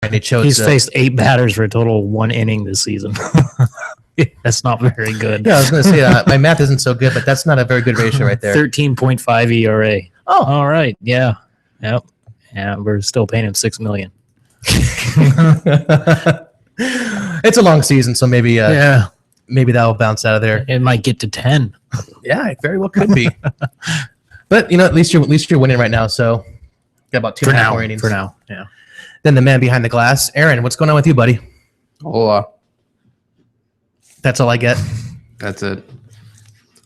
and he chose. He's faced 8 batters for a total of 1 inning this season. That's not very good. Yeah, I was going to say my math isn't so good, but that's not a very good ratio right there. 13.5 ERA. Oh, all right. Yeah. Yep. Yeah, we're still paying him $6 million. It's a long season, so maybe maybe that'll bounce out of there. It might get to 10. Yeah, it very well could be. But at least you're winning right now. So got about 2.5 more innings for now. Yeah. Then the man behind the glass, Aaron. What's going on with you, buddy? Hola. That's all I get. That's it.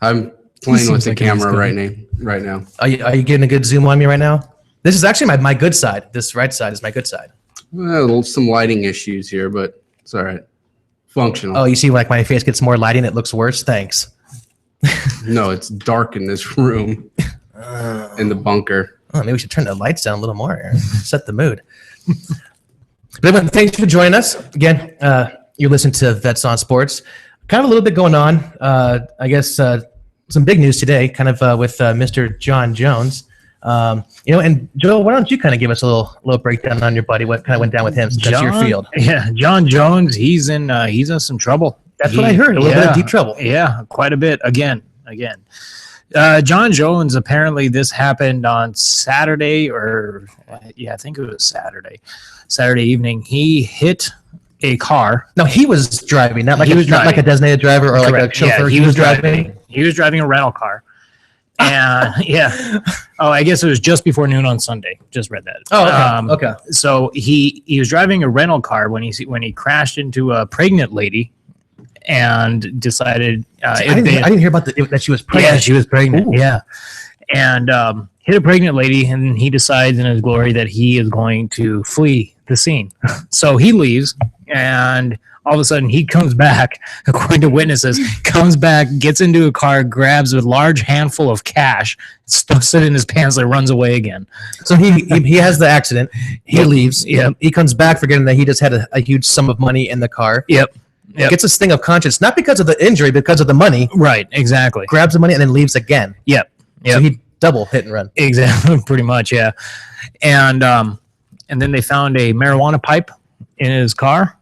I'm playing with the camera right now. Are you getting a good zoom on me right now? This is actually my good side. This right side is my good side. Well, some lighting issues here, but it's all right. Functional. Oh, you see, like my face gets more lighting, it looks worse. Thanks. No, it's dark in this room. In the bunker. Oh, maybe we should turn the lights down a little more, Aaron. Set the mood. But everyone, thanks for joining us again. You listen to Vets on Sports. Kind of a little bit going on. I guess some big news today, kind of with Mr. John Jones. And Joel, why don't you kind of give us a little breakdown on your buddy? What kind of went down with him? Since that's your field. Yeah, John Jones. He's in some trouble. That's what I heard. A little bit of deep trouble. Yeah, quite a bit. Again. John Jones. Apparently, this happened on Saturday, I think it was Saturday evening. He hit a car. No, he was driving. Not like not like a designated driver or Correct. Like a chauffeur. Yeah, he was driving. He was driving a rental car. And I guess it was just before noon on Sunday. Just read that. Oh, okay. Okay. So he was driving a rental car when he crashed into a pregnant lady, and decided. I didn't hear about that she was pregnant. Yeah, she was pregnant. Ooh. Yeah, and hit a pregnant lady, and he decides in his glory that he is going to flee the scene. So he leaves, and all of a sudden he comes back, according to witnesses, gets into a car, grabs a large handful of cash, stuffs it in his pants, and runs away again. So he has the accident. He leaves. Yeah. He comes back forgetting that he just had a huge sum of money in the car. Yep. Gets a sting of conscience, not because of the injury, because of the money. Right, exactly. Grabs the money and then leaves again. Yep. So he double hit and run. Exactly, pretty much, yeah. And then they found a marijuana pipe in his car.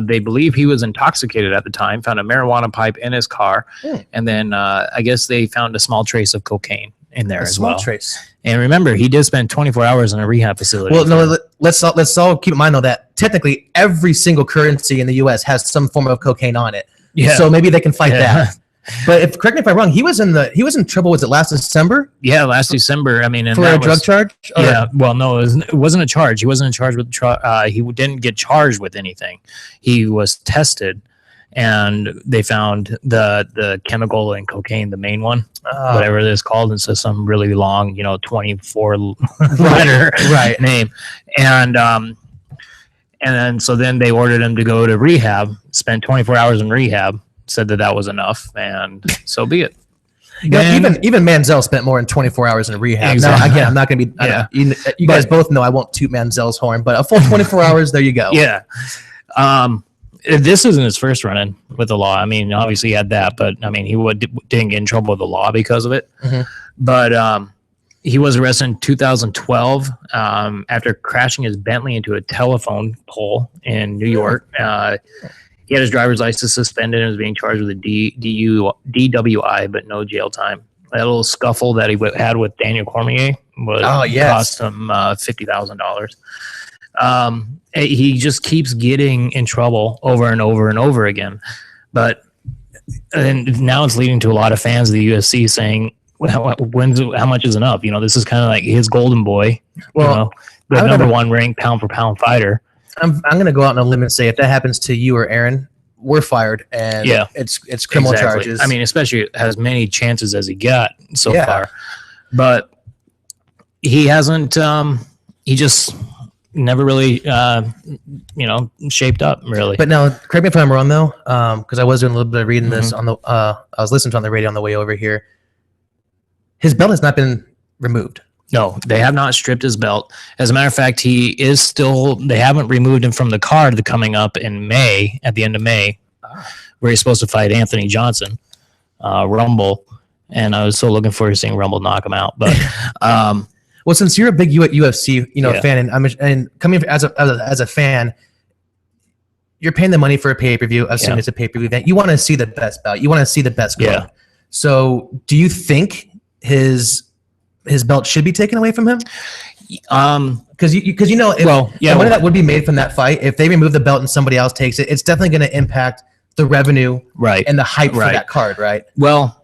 They believe he was intoxicated at the time, found a marijuana pipe in his car, and then I guess they found a small trace of cocaine in there as well. A small trace. And remember, he did spend 24 hours in a rehab facility. Well, no, let's all keep in mind, though, that technically every single currency in the U.S. has some form of cocaine on it. Yeah. So maybe they can fight that. But correct me if I'm wrong, he was in trouble. Was it last December? Yeah, last December. I mean, and for a drug charge. Yeah. Well, no, it wasn't a charge. He wasn't in charge with. He didn't get charged with anything. He was tested, and they found the chemical in cocaine, the main one, whatever it is called. It's just some really long, 24 letter name, and then so then they ordered him to go to rehab. Spent 24 hours in rehab. Said that was enough, and so be it. Even Manziel spent more than 24 hours in rehab. Exactly. Now, again, I'm not going to be. Yeah. You guys both know I won't toot Manziel's horn, but a full 24 hours. There you go. Yeah. This isn't his first run-in with the law. I mean, obviously he had that, but I mean, he didn't get in trouble with the law because of it. Mm-hmm. But he was arrested in 2012 after crashing his Bentley into a telephone pole in New York. He had his driver's license suspended and was being charged with a DWI, but no jail time. That little scuffle that he had with Daniel Cormier cost him $50,000. He just keeps getting in trouble over and over and over again. And now it's leading to a lot of fans of the UFC saying, how much is enough? This is kind of like his golden boy, the number one ranked pound for pound fighter. I'm going to go out on a limb and say if that happens to you or Aaron, we're fired, and it's criminal charges. I mean, especially as many chances as he got so far, but he hasn't. He just never really, shaped up really. But now, correct me if I'm wrong though, because I was doing a little bit of reading this on the. I was listening to on the radio on the way over here. His belt has not been removed. No, they have not stripped his belt. As a matter of fact, he is still. They haven't removed him from the card coming up in May, at the end of May, where he's supposed to fight Anthony Johnson, Rumble. And I was so looking forward to seeing Rumble knock him out. But Well, since you're a big UFC, Yeah. fan, and coming as a fan, you're paying the money for a pay-per-view. Assuming it's a pay-per-view event, you want to see the best bout. You want to see the best card. Yeah. So, do you think his belt should be taken away from him? Because the money that would be made from that fight, if they remove the belt and somebody else takes it, it's definitely going to impact the revenue and the hype for that card, right? Well,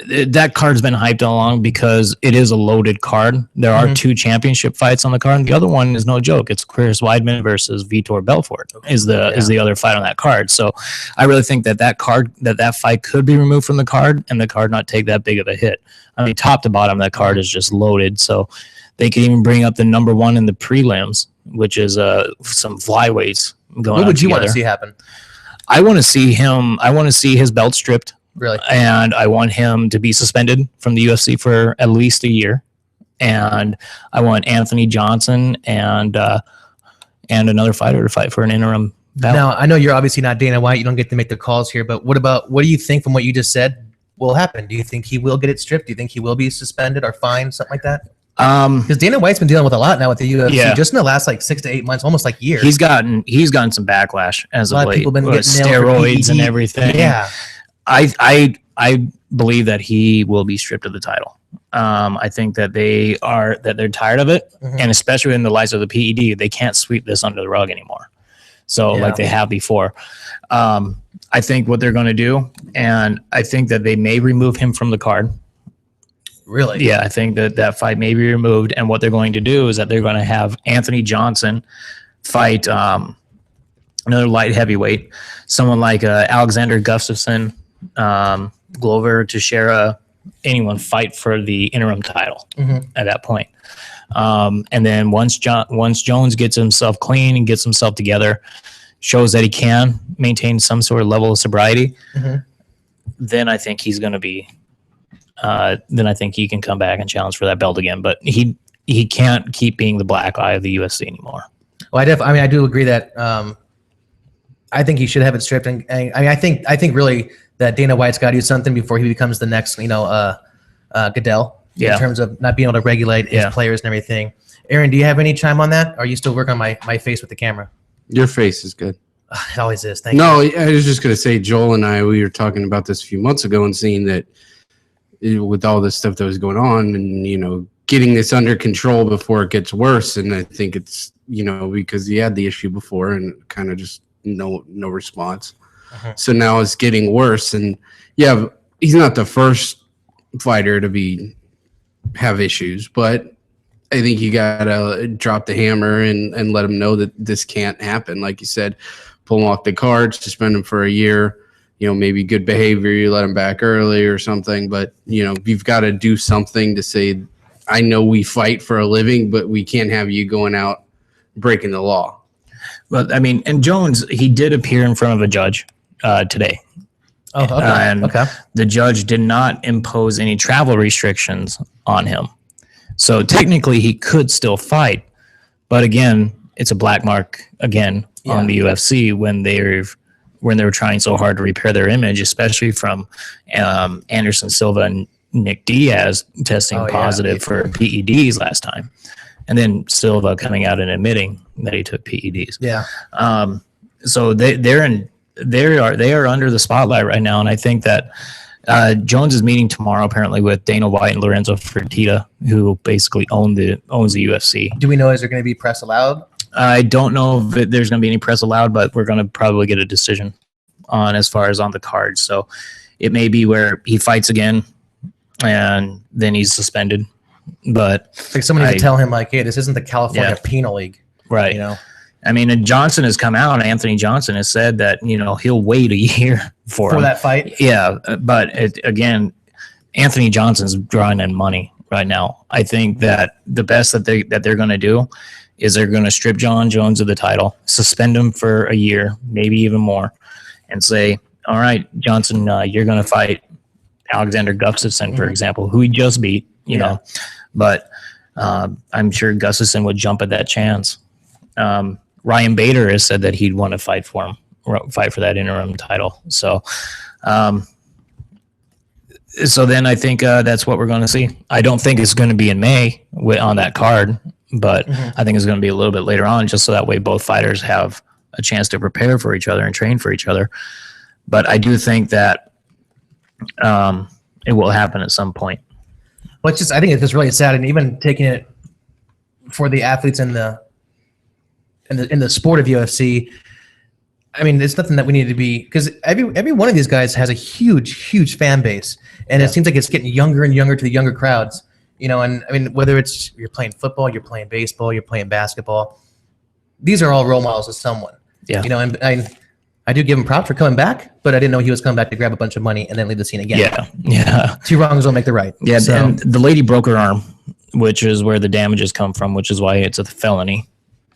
that card's been hyped all along because it is a loaded card. There are 2 championship fights on the card. The other one is no joke. It's Chris Weidman versus Vitor Belfort is the other fight on that card. So I really think that fight could be removed from the card and the card not take that big of a hit. I mean, top to bottom, that card is just loaded. So they could even bring up the number 1 in the prelims, which is some flyweights going on. What would you want to see happen? I want to see him. I want to see his belt stripped. Really? And I want him to be suspended from the UFC for at least a year. And I want Anthony Johnson and another fighter to fight for an interim bout. Now, I know you're obviously not Dana White. You don't get to make the calls here. But what do you think from what you just said will happen? Do you think he will get it stripped? Do you think he will be suspended or fined, something like that? Because Dana White's been dealing with a lot now with the UFC, just in the last 6 to 8 months, almost years. He's gotten some backlash as of late. People been getting steroids and everything. Yeah. I believe that he will be stripped of the title. I think that they're tired of it, and especially in the light of the PED, they can't sweep this under the rug anymore. So like they have before. I think what they're going to do, and I think that they may remove him from the card. Really? Yeah, I think that fight may be removed, and what they're going to do is that they're going to have Anthony Johnson fight another light heavyweight, someone like Alexander Gustafsson, Glover Teixeira, anyone fight for the interim title at that point. And then once Jones gets himself clean and gets himself together, shows that he can maintain some sort of level of sobriety, then I think he's going to be. Then I think he can come back and challenge for that belt again. But he can't keep being the black eye of the UFC anymore. Well, I do agree that I think he should have it stripped. And I think really that Dana White's got to do something before he becomes the next, Goodell in terms of not being able to regulate his players and everything. Aaron, do you have any chime on that? Or are you still working on my face with the camera? Your face is good. It always is. Thank you. No, I was just going to say, Joel and we were talking about this a few months ago and seeing that with all this stuff that was going on and, getting this under control before it gets worse. And I think it's, because he had the issue before and kind of just no response. So now it's getting worse. And he's not the first fighter to have issues, but I think you got to drop the hammer and let him know that this can't happen. Like you said, pull him off the card, suspend him for a year. Maybe good behavior, you let him back early or something. But, you've got to do something to say, I know we fight for a living, but we can't have you going out breaking the law. Well, I mean, and Jones, he did appear in front of a judge today. Oh, okay. And the judge did not impose any travel restrictions on him. So technically he could still fight. But again, it's a black mark again on the UFC when they were trying so hard to repair their image, especially from Anderson Silva and Nick Diaz testing positive for PEDs last time. And then Silva coming out and admitting that he took PEDs. Yeah. So they are under the spotlight right now. And I think that Jones is meeting tomorrow apparently with Dana White and Lorenzo Fertitta, who basically owns the UFC. Do we know, is there going to be press allowed? I don't know if there's going to be any press allowed, but we're going to probably get a decision on as far as on the card. So it may be where he fights again and then he's suspended. But like someone needs to tell him, hey, this isn't the California Penal League. Right. I mean, and Johnson has come out, and Anthony Johnson has said that, he'll wait a year for that fight. Yeah. But again, Anthony Johnson's drawing in money right now. I think that the best that they're going to do is they're going to strip John Jones of the title, suspend him for a year, maybe even more, and say, all right, Johnson, you're going to fight Alexander Gustafsson, for example, who he just beat, you know. But I'm sure Gustafsson would jump at that chance. Ryan Bader has said that he'd want to fight for that interim title. So So then I think that's what we're going to see. I don't think it's going to be in May on that card, but I think it's going to be a little bit later on, just so that way both fighters have a chance to prepare for each other and train for each other. But I do think that it will happen at some point. Well, it's just, I think it's just really sad, and even taking it for the athletes in the sport of UFC. I mean, it's nothing that we need to be, because every one of these guys has a huge fan base, and it seems like it's getting younger and younger to the younger crowds. And I mean, whether it's you're playing football, you're playing baseball, you're playing basketball, these are all role models of someone. Yeah. And I do give him props for coming back, but I didn't know he was coming back to grab a bunch of money and then leave the scene again. Yeah. Two wrongs don't make the right. Yeah, so. And the lady broke her arm, which is where the damages come from, which is why it's a felony.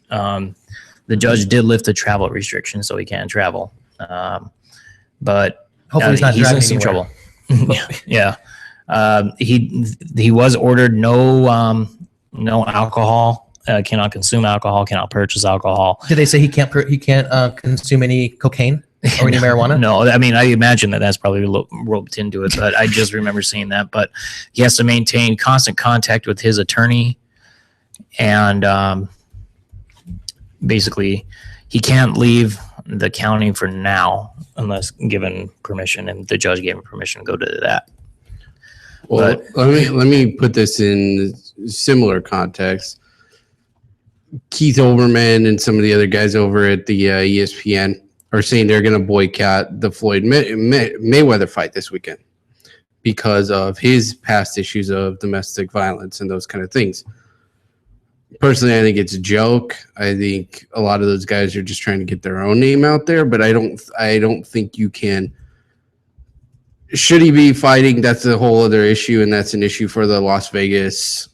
The judge did lift the travel restriction, so he can travel. But hopefully he's not driving in some trouble. Yeah. He was ordered no alcohol. Cannot consume alcohol. Cannot purchase alcohol. Did they say he can't consume any cocaine or any marijuana? No, I mean, I imagine that's probably roped into it, but I just remember seeing that. But he has to maintain constant contact with his attorney, and basically, he can't leave the county for now unless given permission, and the judge gave him permission to go to that. Well, let me put this in similar context. Keith Olbermann and some of the other guys over at the ESPN are saying they're going to boycott the Floyd Mayweather fight this weekend because of his past issues of domestic violence and those kind of things. Personally, I think it's a joke. I think a lot of those guys are just trying to get their own name out there, but I don't think you can. Should he be fighting? That's a whole other issue, and that's an issue for the Las Vegas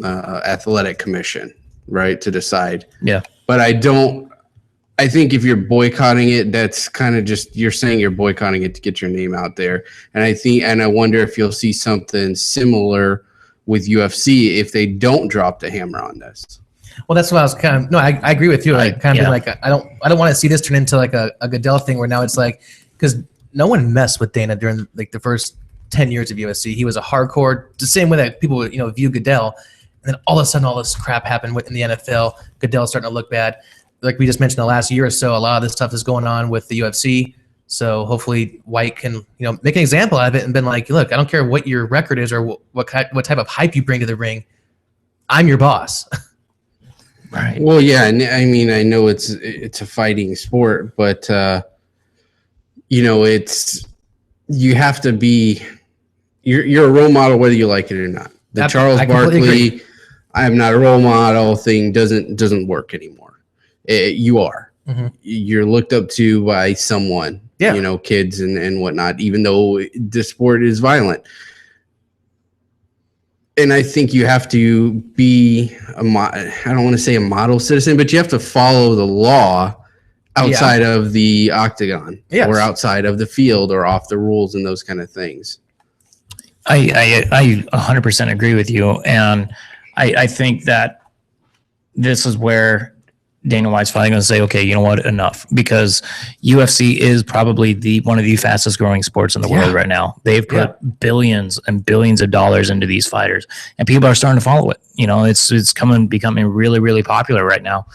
Athletic Commission, right, to decide. Yeah. But I think if you're boycotting it, that's kind of just, you're saying you're boycotting it to get your name out there. And I wonder if you'll see something similar with UFC if they don't drop the hammer on this. Well, that's what I was I agree with you. I don't want to see this turn into like a Goodell thing where now it's like, because no one messed with Dana during like the first 10 years of UFC. He was a hardcore, the same way that people view Goodell. And then all of a sudden, all this crap happened in the NFL. Goodell's starting to look bad. Like we just mentioned, the last year or so, a lot of this stuff is going on with the UFC. So hopefully White can, make an example out of it and been like, look, I don't care what your record is or what type of hype you bring to the ring. I'm your boss. Right. Well, yeah, and I mean, I know it's a fighting sport, but you have to be, you're a role model whether you like it or not. The Charles Barkley, I am not a role model thing doesn't work anymore. You are. Mm-hmm. You're looked up to by someone, kids and whatnot, even though the sport is violent. And I think you have to be I don't want to say a model citizen, but you have to follow the law outside of the octagon or outside of the field or off the rules and those kind of things. I 100% agree with you. And I think that this is where Dana White's finally going to say, okay, you know what, enough. Because UFC is probably one of the fastest growing sports in the world right now. They've put billions and billions of dollars into these fighters, and people are starting to follow it. It's becoming really, really popular right now.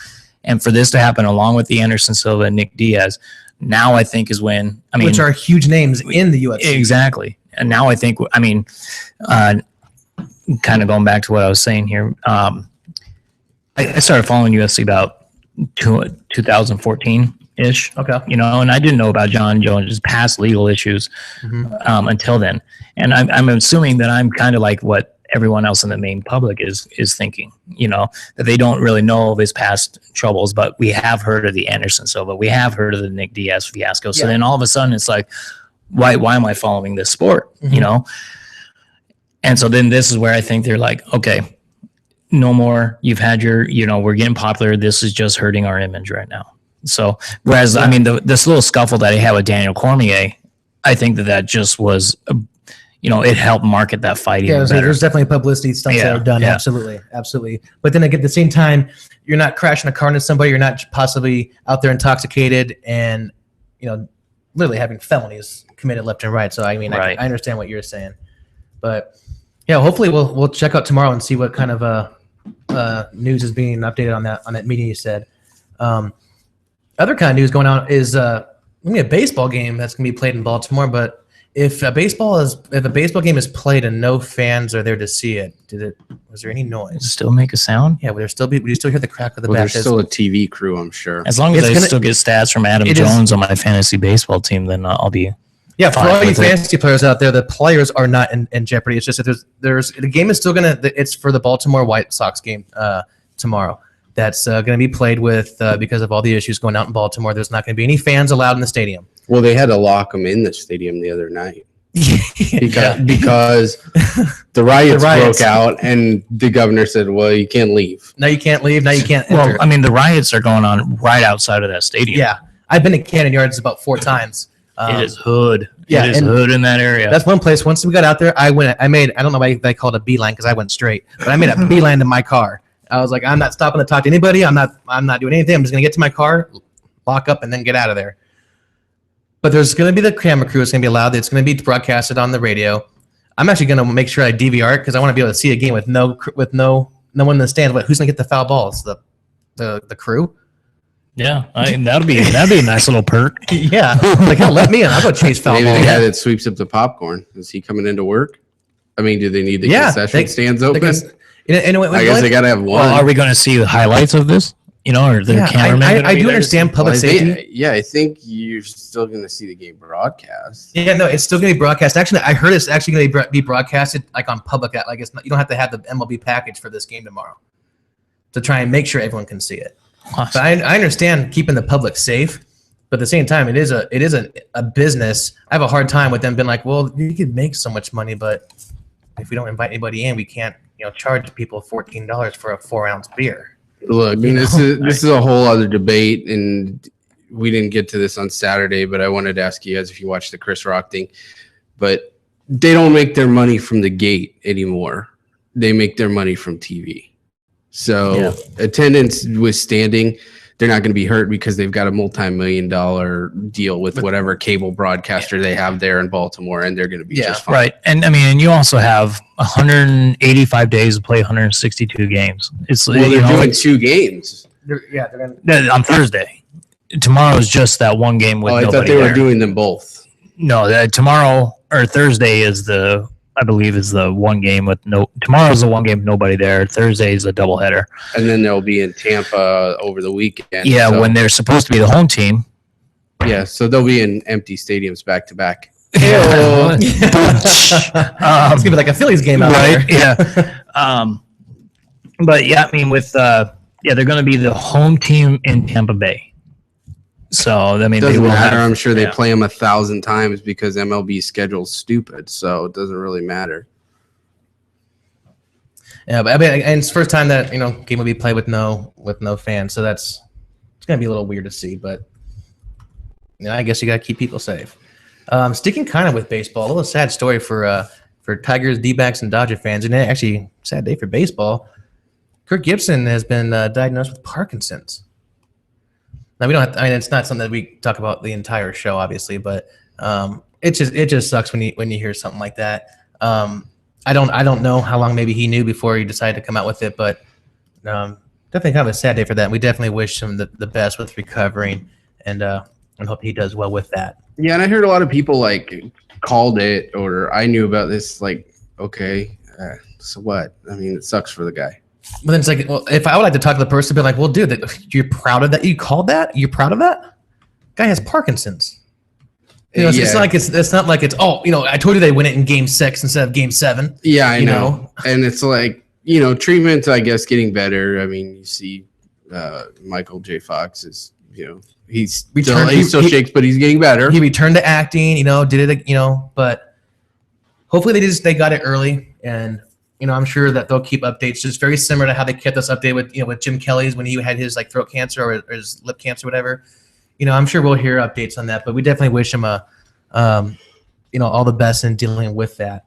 And for this to happen along with the Anderson Silva and Nick Diaz, now I think is when, which are huge names in the UFC. Exactly. And now I think, kind of going back to what I was saying here, I started following UFC about 2014-ish. Okay. And I didn't know about John Jones' past legal issues until then. And I'm assuming that I'm kind of like what everyone else in the main public is thinking, that they don't really know of his past troubles, but we have heard of the Anderson Silva. We have heard of the Nick Diaz fiasco. So then all of a sudden it's like, why am I following this sport? And so then this is where I think they're like, okay, no more. You've had your, we're getting popular. This is just hurting our image right now. So, whereas, this little scuffle that I had with Daniel Cormier, I think that just was, it helped market that fight even better. There's definitely publicity stuff that are done. Yeah. Absolutely. But then at the same time, you're not crashing a car into somebody. You're not possibly out there intoxicated and, literally having felonies committed left and right. So I mean, Right. I understand what you're saying, but yeah, hopefully we'll check out tomorrow and see what kind of news is being updated on that meeting you said. Other kind of news going on is gonna be a baseball game that's gonna be played in Baltimore. But if a baseball game is played and no fans are there to see it, was there any noise? Still make a sound? Yeah, would you still hear the crack of the Well, bat? there's still a TV crew, I'm sure. As long as It's I gonna- still get stats from Adam It is- Jones on my fantasy baseball team, then I'll be. Yeah, for fine all you with it. fantasy players out there, the players are not in jeopardy. It's just that there's the game is still it's for the Baltimore White Sox game tomorrow. That's going to be played with because of all the issues going out in Baltimore. There's not going to be any fans allowed in the stadium. Well, they had to lock them in the stadium the other night Yeah. because the riots riots. broke out, and the governor said, "Well, you can't leave." Now you can't leave. Now you can't Well, enter. I mean, the riots are going on right outside of that stadium. Yeah, I've been to Cannon Yards about 4 times. It is hood. yeah, It is and hood in that area. That's one place. Once we got out there, I don't know why they call it a beeline because I went straight, but I made a beeline to my car. I was like, I'm not stopping to talk to anybody. I'm not doing anything. I'm just gonna get to my car, lock up, and then get out of there. But there's gonna be the camera crew. It's gonna be allowed. It's gonna be broadcasted on the radio. I'm actually gonna make sure I DVR it because I want to be able to see a game with no one in the stands. But who's gonna get the foul balls? The crew? Yeah, that'd be a nice little perk. Yeah, like hell, let me in. I'll go chase foul Maybe the balls. guy that sweeps up the popcorn, is he coming into work? I mean, do they need the Yeah, concession stands open? I I guess they got to have one. Well, are we going to see the highlights of this? You know, or the Yeah, cameraman? I gonna be do there to understand see? public safety. Yeah, I think you're still going to see the game broadcast. Yeah, no, it's still going to be broadcast. Actually, I heard it's actually going to be broadcasted like on public. Like you don't have to have the MLB package for this game tomorrow to try and make sure everyone can see it. But I understand keeping the public safe, but at the same time, it is a business. I have a hard time with them being like, well, you could make so much money, but if we don't invite anybody in, we can't charge people $14 for a 4-ounce beer. Look, this is a whole other debate, and we didn't get to this on Saturday, but I wanted to ask you guys if you watched the Chris Rock thing. But they don't make their money from the gate anymore. They make their money from TV. So attendance withstanding, they're not going to be hurt because they've got a multi-million-dollar deal with whatever cable broadcaster they have there in Baltimore, and they're going to be just fine. Right. And I mean, you also have 185 days to play 162 games. It's Well, they're doing 2 games. They're going to. on Thursday. Tomorrow is just that one game with Oh, I nobody thought they were there. doing them both. No, tomorrow or Thursday is I believe is the one game with tomorrow's the one game with nobody there. Thursday is a doubleheader. And then they'll be in Tampa over the weekend. Yeah, so- when they're supposed to be the home team. Yeah, so they'll be in empty stadiums back to back. It's going to be like a Phillies game out Right. there. Yeah. But yeah, I mean, with they're going to be the home team in Tampa Bay. So I mean, Doesn't they will matter. have, I'm sure they yeah. play them 1,000 times because MLB schedule's stupid, so it doesn't really matter. Yeah, but I mean, and it's the first time that game will be played with no fans, so it's gonna be a little weird to see. But I guess you gotta keep people safe. Sticking kind of with baseball, a little sad story for Tigers, D-backs, and Dodger fans, and actually sad day for baseball. Kirk Gibson has been diagnosed with Parkinson's. Now we don't have to, I mean, it's not something that we talk about the entire show, obviously, but it just sucks when you hear something like that. I don't know how long maybe he knew before he decided to come out with it, but definitely kind of a sad day for that. We definitely wish him the best with recovering, and hope he does well with that. Yeah, and I heard a lot of people called it, or I knew about this. Okay, so what? I mean, it sucks for the guy. But then it's like, well, if I would like to talk to the person, be like, well, dude, you're proud of that? You called that? You're proud of that? Guy has Parkinson's. It's not like it's I told you they win it in Game 6 instead of Game 7. Yeah, I know. And it's treatment, I guess, getting better. I mean, you see, Michael J. Fox is, he still shakes, but he's getting better. He returned to acting, did it, but hopefully they got it early, and I'm sure that they'll keep updates, just very similar to how they kept us updated with Jim Kelly's when he had his throat cancer or his lip cancer, whatever. I'm sure we'll hear updates on that, but we definitely wish him all the best in dealing with that.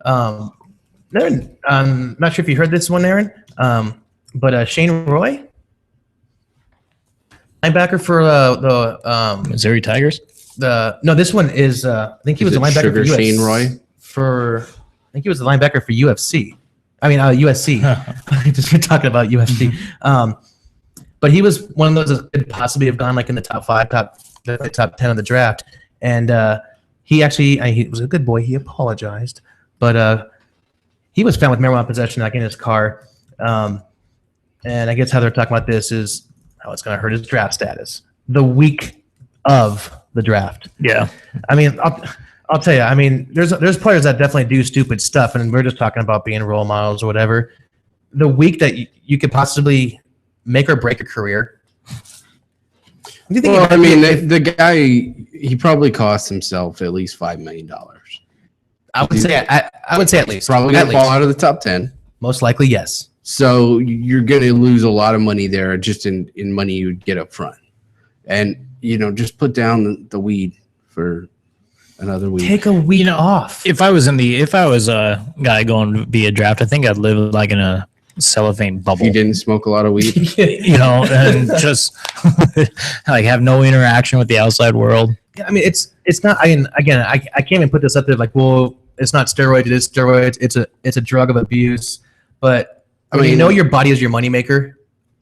Aaron, I'm not sure if you heard this one, Aaron, but Shane Roy, linebacker for the Missouri Tigers. This one is. I think he was a linebacker Sugar for Shane UFC. Roy? I think he was the linebacker for UFC. I mean USC. Just talking about UFC. But he was one of those that could possibly have gone like in the top 5, top 10 of the draft. And he was a good boy. He apologized, but he was found with marijuana possession like in his car. And I guess how they're talking about this is how it's going to hurt his draft status the week of the draft. Yeah. I mean, I'll tell you. I mean, there's players that definitely do stupid stuff, and we're just talking about being role models or whatever. The week that you could possibly make or break a career. Do you think Well, I mean, the guy, he probably cost himself at least $5 million. I would say at least. Probably going to fall out of the top 10. Most likely, yes. So you're going to lose a lot of money there just in money you would get up front. And, just put down the weed for another week. Take a week off. If I was a guy going to be a draft, I think I'd live like in a cellophane bubble. You didn't smoke a lot of weed, and just like have no interaction with the outside world. Yeah, I mean, it's not. I mean, again, I can't even put this up there like, well, it's not steroids. It is steroids. It's a drug of abuse. But I mean, your body is your moneymaker.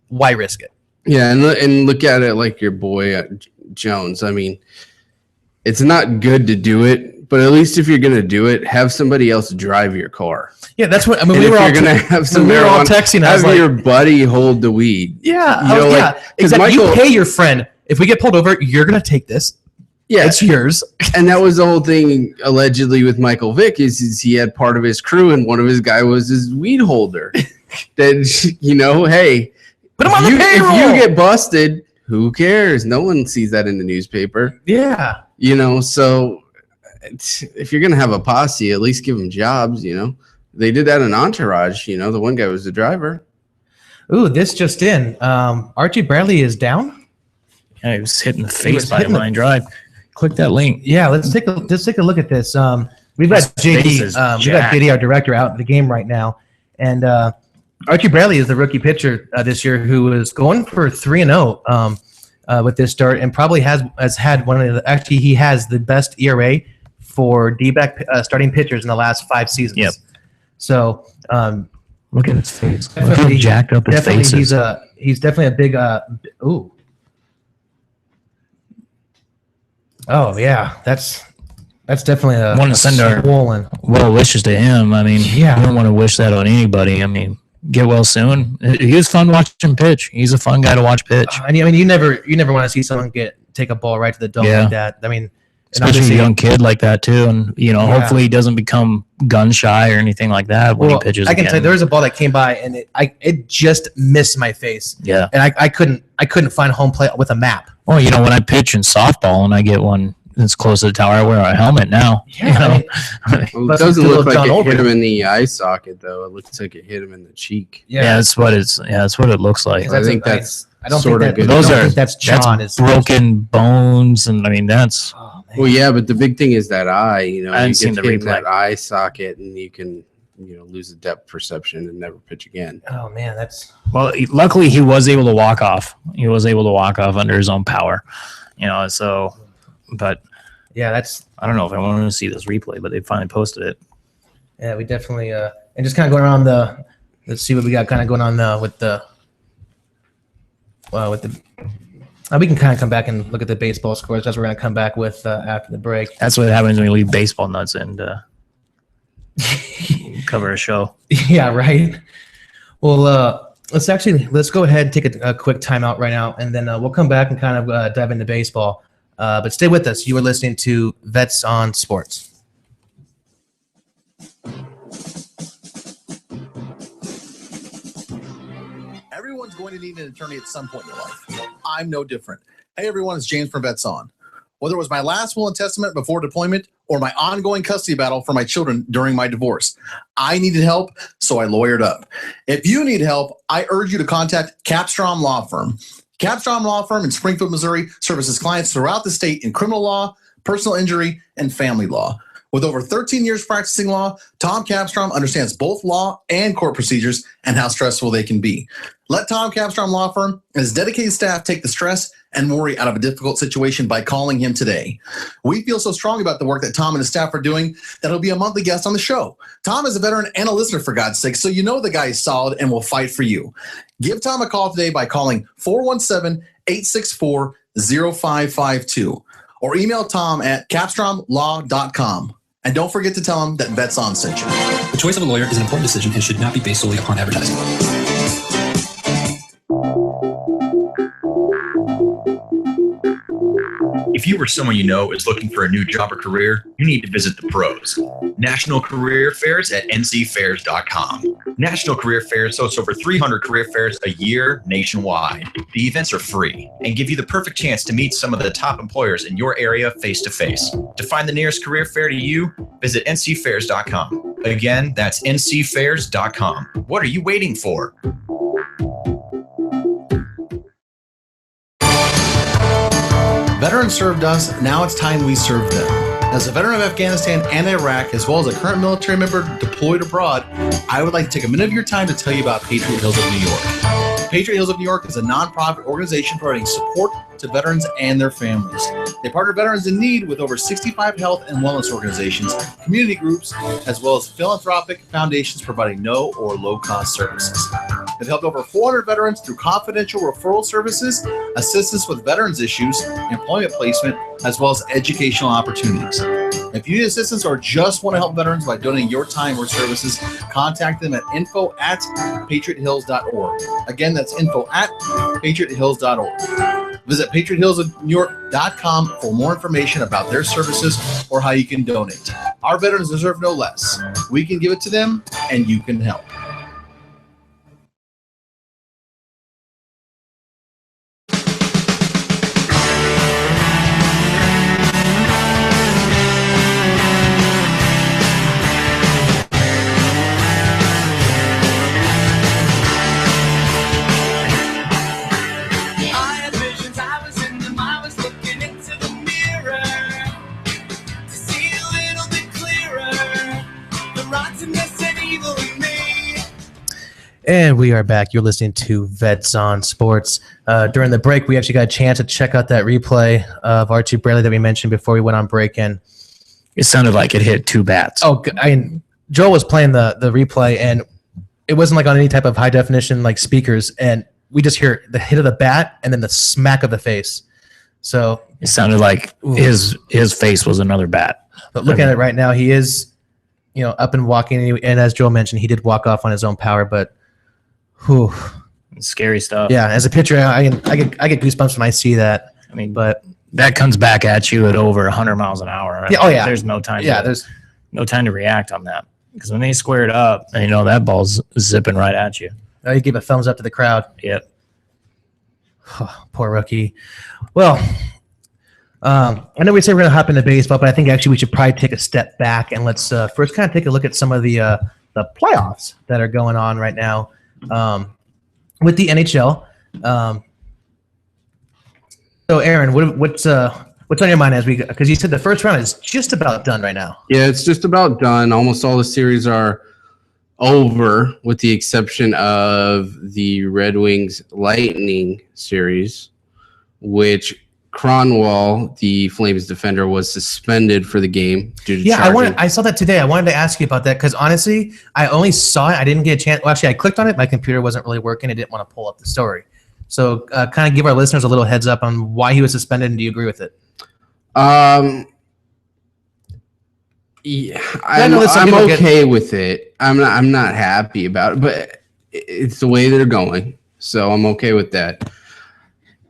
Why risk it? Yeah, and look at it like your boy Jones. I mean, it's not good to do it, but at least if you're going to do it, have somebody else drive your car. Yeah, that's what I mean. And we were all texting. Have your buddy hold the weed. Yeah, exactly. You pay your friend. If we get pulled over, you're going to take this. Yeah, it's yours. And that was the whole thing allegedly with Michael Vick is he had part of his crew and one of his guy was his weed holder. Then hey, put him on the payroll. If you get busted, who cares? No one sees that in the newspaper. Yeah. So if you're gonna have a posse, at least give them jobs. They did that in Entourage. The one guy was the driver. Ooh, this just in. Archie Bradley is down. Yeah, he was hitting the face by a line drive. Click that link. Yeah, let's take a look at this. We've got JD, our director, out in the game right now, and Archie Bradley is the rookie pitcher this year who is going for 3-0 with this start, and probably has had he has the best ERA for D-back starting pitchers in the last 5 seasons. Yep. So look at his face. Look how jacked up his face is. He's definitely a big ooh. Oh yeah, that's definitely a want to send swollen. Our well wishes to him. I mean, yeah, I don't want to wish that on anybody. I mean, get well soon. He was fun watching pitch. He's a fun guy to watch pitch. I mean, you never want to see someone take a ball right to the dome like that. I mean, especially a young kid like that too, and hopefully he doesn't become gun shy or anything like that when he pitches. I can tell you, there was a ball that came by and it just missed my face. Yeah, and I couldn't find home plate with a map. Well, when I pitch in softball and I get one that's close to the tower, I wear a helmet now. Yeah, it doesn't look like it hit him in the eye socket though. It looks like it hit him in the cheek. Yeah, that's what it looks like. I think that's. I don't think that. Those are that's John. That's broken bones, and I mean that's. Oh, well, yeah, but the big thing is that eye. I haven't seen the replay. That eye socket, and you can lose the depth perception and never pitch again. Oh man, that's. Well, luckily he was able to walk off. He was able to walk off under his own power. So, but yeah, that's. I don't know if I want to see this replay, but they finally posted it. Yeah, we definitely and just kind of going around let's see what we got kind of going on with the. We can kind of come back and look at the baseball scores. That's what we're going to come back with after the break. That's what happens when you leave baseball nuts and cover a show. Yeah, right. Well, let's go ahead and take a quick timeout right now, and then we'll come back and kind of dive into baseball. But stay with us. You are listening to Vets on Sports. Everyone's going to need an attorney at some point in their life. I'm no different. Hey, everyone, it's James from Vets On. Whether it was my last will and testament before deployment or my ongoing custody battle for my children during my divorce, I needed help, so I lawyered up. If you need help, I urge you to contact Capstrom Law Firm. Capstrom Law Firm in Springfield, Missouri services clients throughout the state in criminal law, personal injury, and family law. With over 13 years practicing law, Tom Capstrom understands both law and court procedures and how stressful they can be. Let Tom Capstrom Law Firm and his dedicated staff take the stress and worry out of a difficult situation by calling him today. We feel so strong about the work that Tom and his staff are doing that he'll be a monthly guest on the show. Tom is a veteran and a listener, for God's sake, so you know the guy is solid and will fight for you. Give Tom a call today by calling 417-864-0552 or email Tom at capstromlaw.com. And don't forget to tell him that Vets On sent you. The choice of a lawyer is an important decision and should not be based solely upon advertising. If you or someone you know is looking for a new job or career, you need to visit the pros. National Career Fairs at ncfairs.com. National Career Fairs hosts over 300 career fairs a year nationwide. The events are free and give you the perfect chance to meet some of the top employers in your area face-to-face. To find the nearest career fair to you, visit ncfairs.com. Again, that's ncfairs.com. What are you waiting for? Veterans served us, now it's time we serve them. As a veteran of Afghanistan and Iraq, as well as a current military member deployed abroad, I would like to take a minute of your time to tell you about Patriot Hills of New York. Patriot Hills of New York is a nonprofit organization providing support to veterans and their families. They partner veterans in need with over 65 health and wellness organizations, community groups, as well as philanthropic foundations providing no or low-cost services. They've helped over 400 veterans through confidential referral services, assistance with veterans issues, employment placement, as well as educational opportunities. If you need assistance or just want to help veterans by donating your time or services, contact them at info@patriothills.org. Again, that's info@patriothills.org. Visit patriothillsofnewyork.com for more information about their services or how you can donate. Our veterans deserve no less. We can give it to them, and you can help. And we are back. You're listening to Vets on Sports. During the break, we actually got a chance to check out that replay of Archie Bradley that we mentioned before we went on break. And It sounded like it hit two bats. oh, I mean, Joel was playing the replay, and it wasn't like on any type of high definition like speakers, and we just hear the hit of the bat and then the smack of the face. So It sounded like his face was another bat. but looking at it right now, he is, up and walking. And as Joel mentioned, he did walk off on his own power, but. Whew. Scary stuff. Yeah, as a pitcher, I get goosebumps when I see that. I mean, But that comes back at you at over 100 miles an hour. Yeah, oh, yeah. There's no time. there's no time to react on that, because when they square it up, that ball's zipping right at you. you give a thumbs up to the crowd. Yep. Poor rookie. Well, I know we said we're going to hop into baseball, but I think actually we should probably take a step back and let's first kind of take a look at some of the playoffs that are going on right now with the NHL. So, Aaron, what's on your mind because you said the first round is just about done right now? Yeah, it's just about done. Almost all the series are over, with the exception of the Red Wings Lightning series, which Cronwall, the Flames defender, was suspended for the game due to charging. I saw that today. I wanted to ask you about that because honestly, I only saw it. I didn't get a chance. Well, actually, I clicked on it. My computer wasn't really working. I didn't want to pull up the story. So kind of give our listeners a little heads up on why he was suspended, and do you agree with it? Yeah, I'm okay with it. I'm not happy about it, but it's the way they're going, so I'm okay with that.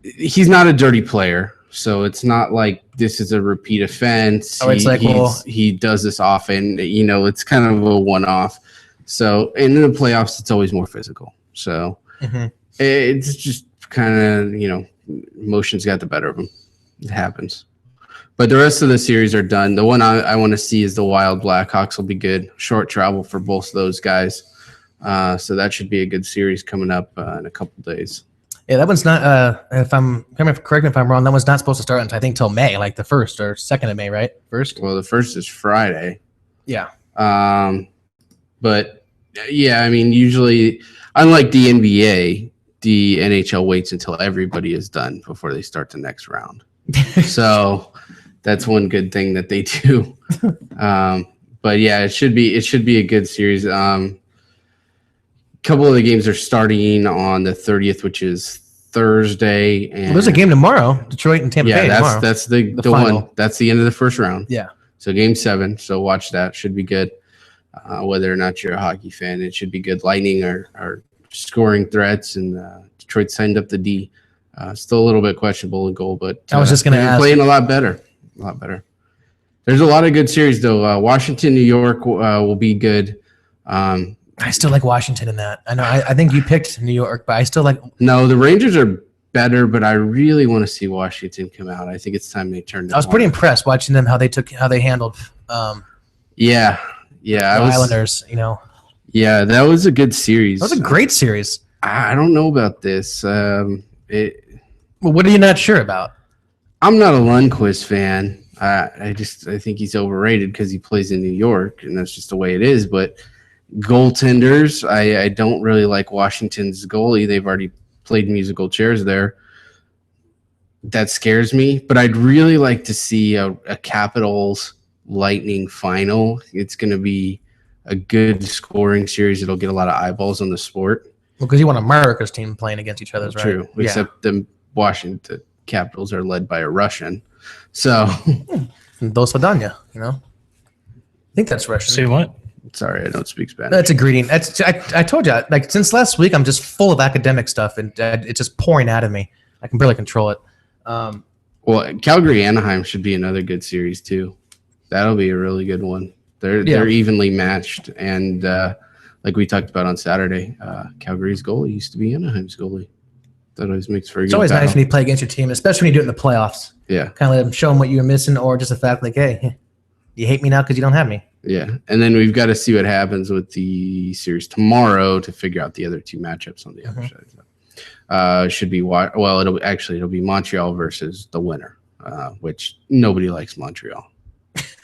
He's not a dirty player, so it's not like this is a repeat offense. Oh, it's he does this often. It's kind of a one-off. So, and in the playoffs, it's always more physical. So it's just kind of, emotions got the better of him. It happens. But the rest of the series are done. The one I want to see is the Wild Blackhawks. Will be good. Short travel for both of those guys. So that should be a good series coming up in a couple days. Yeah, that one's not. Correct me if I'm wrong. That one's not supposed to start until I think till May, like the 1st or 2nd of May, right? First. Well, the 1st is Friday. Yeah. But yeah, I mean, usually, unlike the NBA, the NHL waits until everybody is done before they start the next round. So that's one good thing that they do. But yeah, it should be a good series. A couple of the games are starting on the 30th, which is Thursday. And Well, there's a game tomorrow, Detroit and Tampa Bay tomorrow. That's the final. one. That's the end of the first round. Yeah. So game 7. So watch that. Should be good. Whether or not you're a hockey fan, it should be good. Lightning are scoring threats, and Detroit signed up the D. Still a little bit questionable in goal, but I was just going to ask. Playing a lot better. There's a lot of good series though. Washington, New York will be good. I still like Washington in that. I know. I think you picked New York, but I still like. No, the Rangers are better, but I really want to see Washington come out. I think it's time they turned. I was pretty impressed watching them how they handled. Yeah, the Islanders. You know. Yeah, that was a good series. That was a great series. I don't know about this. Well, what are you not sure about? I'm not a Lundqvist fan. I think he's overrated because he plays in New York, and that's just the way it is. But goaltenders, I don't really like Washington's goalie. They've already played musical chairs there. That scares me. But I'd really like to see a Capitals Lightning final. It's going to be a good scoring series. It'll get a lot of eyeballs on the sport. Well, because you want America's team playing against each other's, right? True. Yeah. Except the Washington Capitals are led by a Russian. So Do Svidaniya, you know. I think that's Russian. See what? sorry, I don't speak Spanish. That's a greeting. I told you, like since last week, I'm just full of academic stuff, and it's just pouring out of me. I can barely control it. Well, Calgary Anaheim should be another good series too. That'll be a really good one. They're evenly matched, and like we talked about on Saturday, Calgary's goalie used to be Anaheim's goalie. That always makes for a good It's always battle. nice when you play against your team, especially when you do it in the playoffs. Yeah. Kind of let them show them what you're missing, or just the fact like, hey, you hate me now because you don't have me. Yeah, and then we've got to see what happens with the series tomorrow to figure out the other two matchups on the other side. Should be it'll be Montreal versus the winner, which nobody likes Montreal.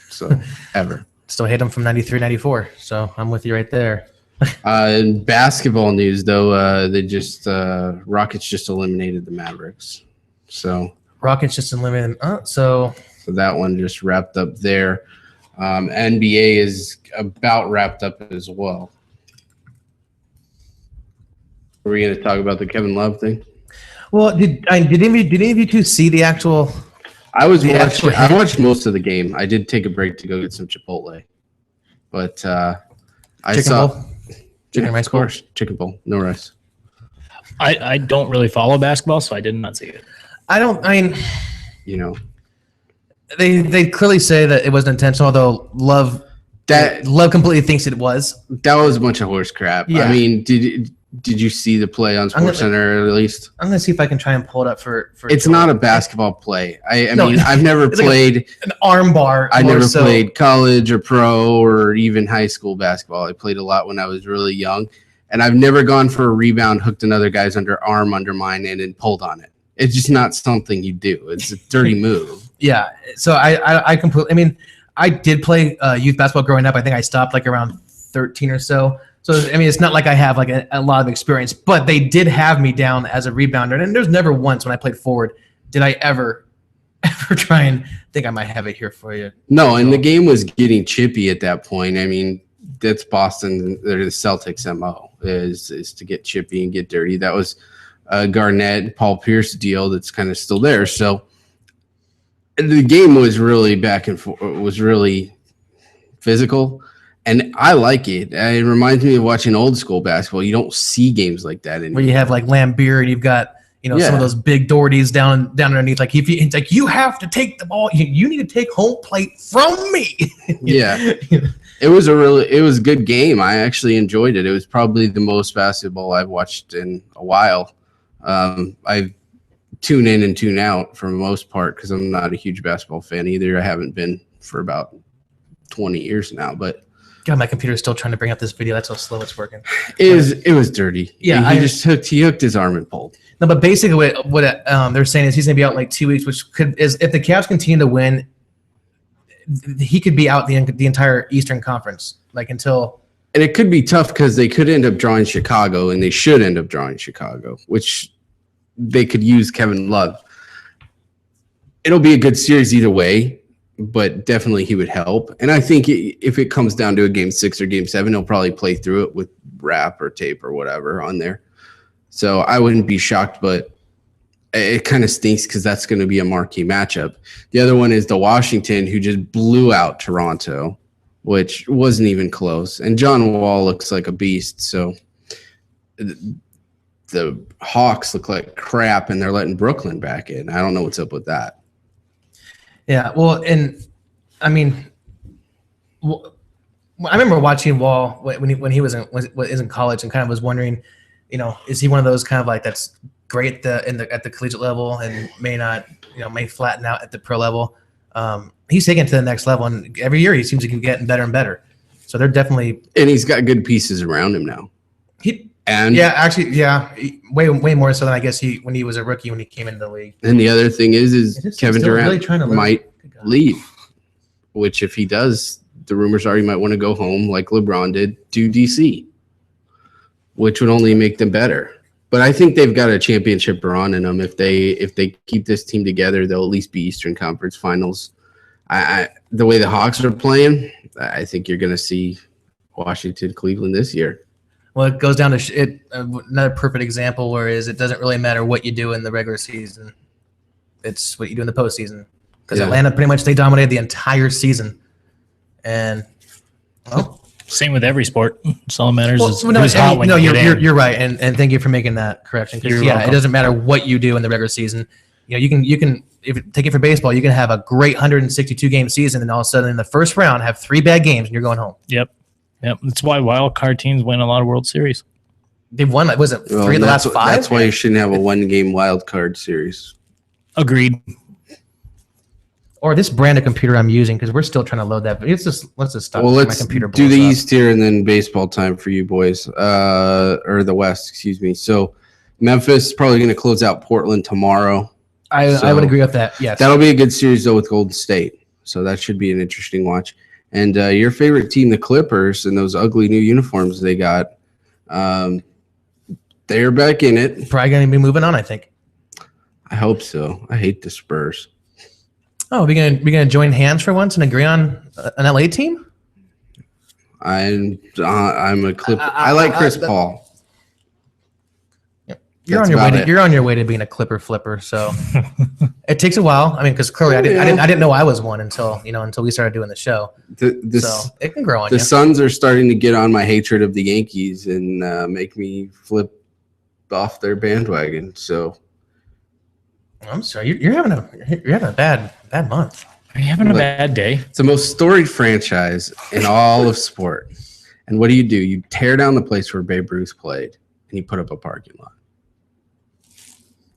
So ever. Still hate them from 93, 94. So I'm with you right there. In basketball news, though, they just Rockets just eliminated the Mavericks. So Rockets just eliminated them. So that one just wrapped up there. NBA is about wrapped up as well. Are we going to talk about the Kevin Love thing? well, did any of you two see the actual? I watched most of the game. I did take a break to go get some Chipotle, but I Chicken saw bowl? Chicken rice of course, chicken bowl, no rice. I don't really follow basketball, so I did not see it. You know They clearly say that it wasn't intentional, although Love completely thinks it was. that was a bunch of horse crap. Yeah. I mean, did you see the play on SportsCenter at least? I'm gonna see if I can try and pull it up for It's Joel. not a basketball play. I No, mean, I've never it's like played. an arm bar. I more never so. played college or pro or even high school basketball. I played a lot when I was really young, and I've never gone for a rebound, hooked another guy's underarm under mine, and then pulled on it. It's just not something you do. It's a dirty move. Yeah. So I completely. I mean, I did play youth basketball growing up. I think I stopped like around 13 or so. So I mean, it's not like I have like a lot of experience, but they did have me down as a rebounder, and there's never once when I played forward did I ever try and think I might have it here for you. No, and the game was getting chippy at that point. I mean, that's Boston. They're the Celtics' MO is to get chippy and get dirty. That was Garnett, Paul Pierce deal that's kind of still there. So the game was really back and forth. It was really physical, and I like it. It reminds me of watching old school basketball. You don't see games like that anymore. Where you have like Lambeer and you've got some of those big Dohertys down underneath. Like it's like you have to take the ball. You need to take home plate from me. Yeah. It was a good game. I actually enjoyed it. It was probably the most basketball I've watched in a while. I tune in and tune out for the most part because I'm not a huge basketball fan either. I haven't been for about 20 years now, but God, my computer's still trying to bring up this video. That's how slow it's working. it was dirty. Yeah, he hooked his arm and pulled. No, but basically what they're saying is he's going to be out like 2 weeks, which is if the Cavs continue to win, he could be out the entire Eastern Conference, like until And it could be tough because they could end up drawing Chicago, and they should end up drawing Chicago, which they could use Kevin Love. It'll be a good series either way, but definitely he would help. And I think if it comes down to a game 6 or game 7, he'll probably play through it with wrap or tape or whatever on there. So I wouldn't be shocked, but it kind of stinks because that's going to be a marquee matchup. The other one is the Washington, who just blew out Toronto, which wasn't even close. And John Wall looks like a beast. So the Hawks look like crap, and they're letting Brooklyn back in. I don't know what's up with that. Yeah, well, and I mean, I remember watching Wall when he was in college, and kind of was wondering, is he one of those kind of like that's great at the collegiate level and may flatten out at the pro level. He's taken it to the next level, and every year he seems to keep getting better and better. So they're definitely, and he's got good pieces around him now. Way more so than I guess when he was a rookie when he came into the league. And the other thing is Kevin Durant really might leave, which if he does, the rumors are he might want to go home like LeBron did to DC, which would only make them better. But I think they've got a championship run in them. If they keep this team together, they'll at least be Eastern Conference Finals. The way the Hawks are playing, I think you're going to see Washington, Cleveland this year. Well, it goes down to another perfect example, whereas it doesn't really matter what you do in the regular season. It's what you do in the postseason. Because Atlanta pretty much, they dominated the entire season. And, same with every sport. It's all that matters is you're right, and thank you for making that correction. Because welcome. It doesn't matter what you do in the regular season. You can if you take it for baseball, you can have a great 162 game season, and all of a sudden in the first round have 3 bad games, and you're going home. Yep. That's why wild card teams win a lot of World Series. They've won 3 of the last 5. That's why you shouldn't have a 1-game wild card series. Agreed. Or this brand of computer I'm using, because we're still trying to load that. But let's just stop. Well, my let's computer do the blows up. East here and then baseball time for you boys, or the West, excuse me. So Memphis is probably going to close out Portland tomorrow. I would agree with that. Yes, that'll be a good series though with Golden State. So that should be an interesting watch. And your favorite team, the Clippers, and those ugly new uniforms they got, they're back in it. Probably going to be moving on, I think. I hope so. I hate the Spurs. Oh, we're gonna join hands for once and agree on an LA team? I'm a Clipper. I like Chris Paul. You're on your way to being a Clipper flipper. So it takes a while. I mean, because clearly I didn't know I was one until we started doing the show. So it can grow on you. The Suns are starting to get on my hatred of the Yankees and make me flip off their bandwagon. So I'm sorry, you're having a bad month. Are you having a bad day? It's the most storied franchise in all of sport. And what do? You tear down the place where Babe Ruth played, and you put up a parking lot.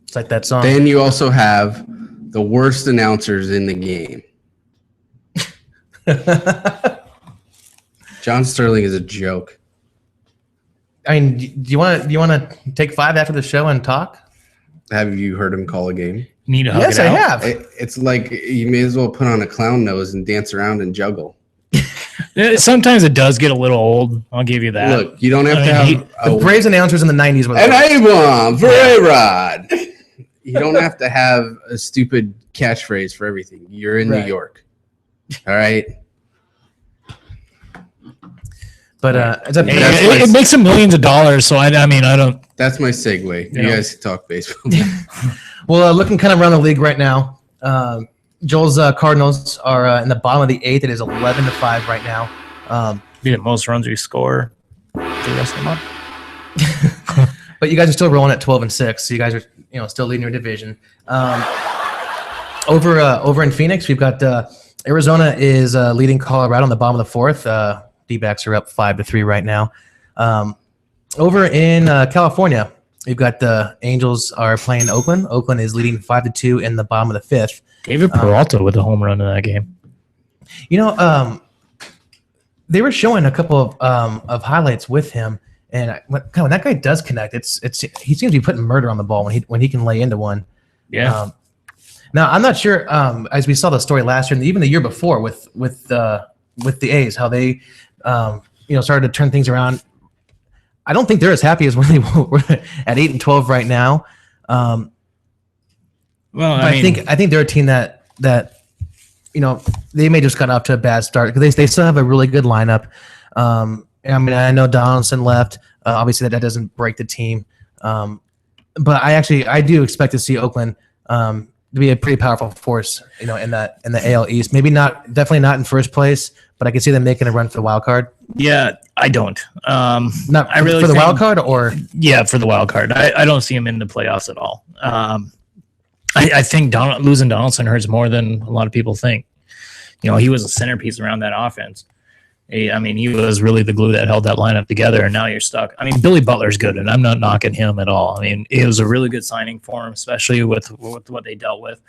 It's like that song. Then you also have the worst announcers in the game. John Sterling is a joke. I mean, do you want to take 5 after the show and talk? Have you heard him call a game? Need to hug Yes, it I out. have. It's like you may as well put on a clown nose and dance around and juggle. Sometimes it does get a little old. I'll give you that. Look, you don't have to have The Braves announcers in the 90s were and Avon for A-Rod. You don't have to have a stupid catchphrase for everything. You're in New York. All right. But it makes them millions of dollars. So I don't. That's my segue. You guys talk baseball. Well, looking kind of around the league right now, Joel's Cardinals are in the bottom of the 8th. It is 11-5 right now. Be the most runs we score the rest of the month. But you guys are still rolling at 12-6. So you guys are still leading your division. Over in Phoenix, we've got Arizona is leading Colorado on the bottom of the 4th. D-backs are up 5-3 right now. Over in California, we've got the Angels are playing Oakland. Oakland is leading 5-2 in the bottom of the 5th. David Peralta with a home run in that game. They were showing a couple of highlights with him, and when that guy does connect, he seems to be putting murder on the ball when he can lay into one. Yeah. Now I'm not sure, as we saw the story last year and even the year before with the A's, how they started to turn things around. I don't think they're as happy as when they were at 8-12 right now. Well, I think they're a team that they may just got off to a bad start because they still have a really good lineup. I know Donaldson left. Obviously, that doesn't break the team. But I do expect to see Oakland to be a pretty powerful force, in the AL East. Definitely not in first place, but I can see them making a run for the wild card. Yeah, I don't. Not I really for the think- wild card, or Yeah, for the wild card. I don't see him in the playoffs at all. I think losing Donaldson hurts more than a lot of people think. He was a centerpiece around that offense. He was really the glue that held that lineup together, and now you're stuck. Billy Butler's good, and I'm not knocking him at all. It was a really good signing for him, especially with what they dealt with.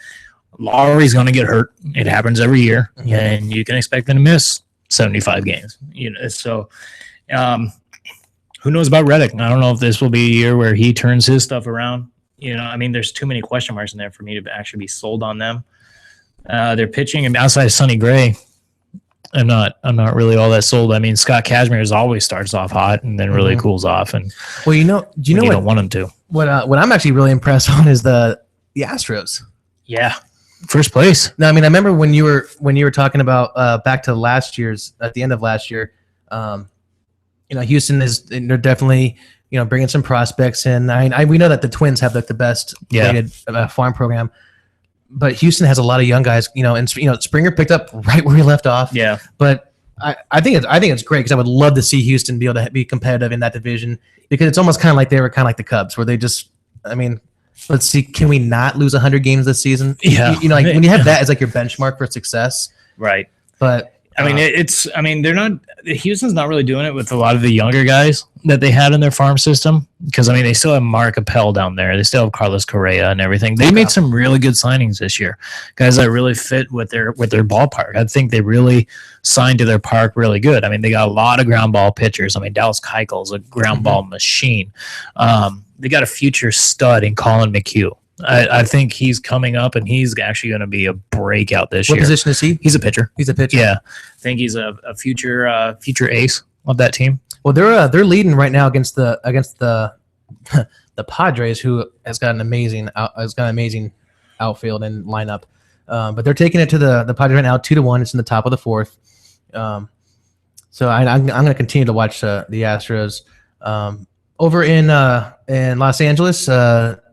Lowry's going to get hurt. It happens every year, and you can expect him to miss 75 games. So who knows about Reddick? I don't know if this will be a year where he turns his stuff around. There's too many question marks in there for me to actually be sold on them. They're pitching, and outside of Sonny Gray, I'm not really all that sold. Scott Kazmir always starts off hot and then really cools off. And do you know you what? Don't want him to. What I'm actually really impressed on is the Astros. Yeah, first place. No, I remember when you were talking about back to at the end of last year. Houston they're definitely bringing some prospects in. We know that the Twins have the best rated farm program. But Houston has a lot of young guys, and Springer picked up right where he left off. Yeah. But I think it's great because I would love to see Houston be able to be competitive in that division because it's almost kind of like they were kind of like the Cubs where they just, let's see, can we not lose 100 games this season? Yeah. When you have that as like your benchmark for success. Right. But they're not. Houston's not really doing it with a lot of the younger guys that they had in their farm system because they still have Mark Appel down there. They still have Carlos Correa and everything. They made some really good signings this year, guys that really fit with their ballpark. I think they really signed to their park really good. They got a lot of ground ball pitchers. Dallas Keuchel's a ground ball machine. They got a future stud in Colin McHugh. I think he's coming up, and he's actually going to be a breakout this year. What position is he? He's a pitcher. Yeah, I think he's a future ace of that team. Well, they're leading right now against the the Padres, who has got an amazing outfield and lineup. But they're taking it to the Padres right now, 2-1. It's in the top of the fourth. So I'm going to continue to watch the Astros. Over in Los Angeles,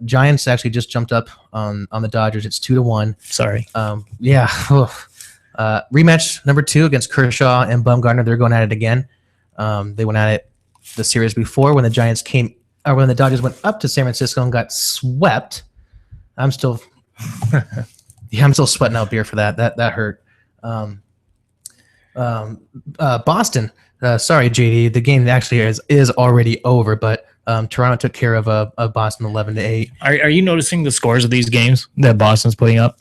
Giants actually just jumped up on the Dodgers. It's 2-1. Sorry. Rematch number 2 against Kershaw and Bumgarner. They're going at it again. They went at it the series before when the Dodgers went up to San Francisco and got swept. I'm still sweating out beer for that. That hurt. Boston. Sorry, JD. The game actually is already over, but Toronto took care of Boston 11-8. Are you noticing the scores of these games that Boston's putting up?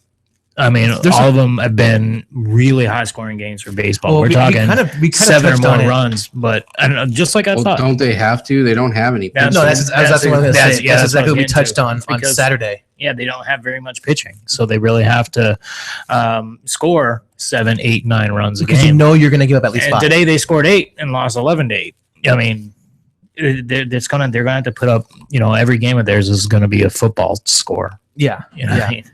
All of them have been really high-scoring games for baseball. Well, We're talking we 7 or touched more on it. runs, but I don't know. Just like I thought. Don't they have to? They don't have any. No, that's exactly what I was going to say. That's exactly what we touched on because, Saturday. Yeah, they don't have very much pitching, so they really have to score 7, 8, 9 runs a Because game. you're going to give up at least 5. Today they scored 8 and lost 11-8. They're going to have to put up. Every game of theirs is going to be a football score. Yeah. What I mean?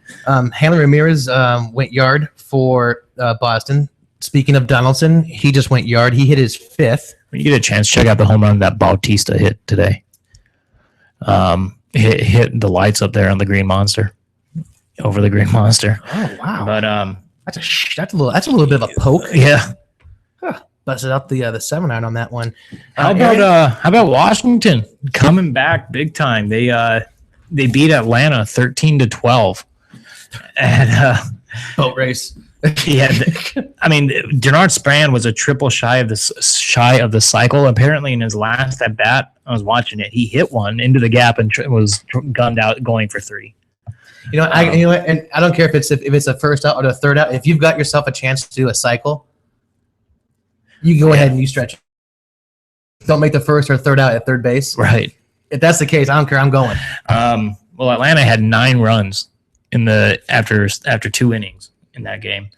Hanley Ramirez went yard for Boston. Speaking of Donaldson, he just went yard. He hit his 5th. When you get a chance, check out the home run that Bautista hit today. Hit the lights up there on the Green Monster, over the Green Monster. Oh wow! But that's a little bit of a poke. Yeah. Busted out the 7-iron on that one. How about Washington coming back big time? They beat Atlanta 13-12, and boat race. Yeah, Denard Span was a triple shy of the cycle. Apparently, in his last at bat, I was watching it. He hit one into the gap and was gunned out, going for 3. And I don't care if it's a first out or the third out. If you've got yourself a chance to do a cycle, you go ahead and you stretch. Don't make the first or third out at third base. Right. If that's the case, I don't care. I'm going. Well, Atlanta had 9 runs in after 2 innings in that game,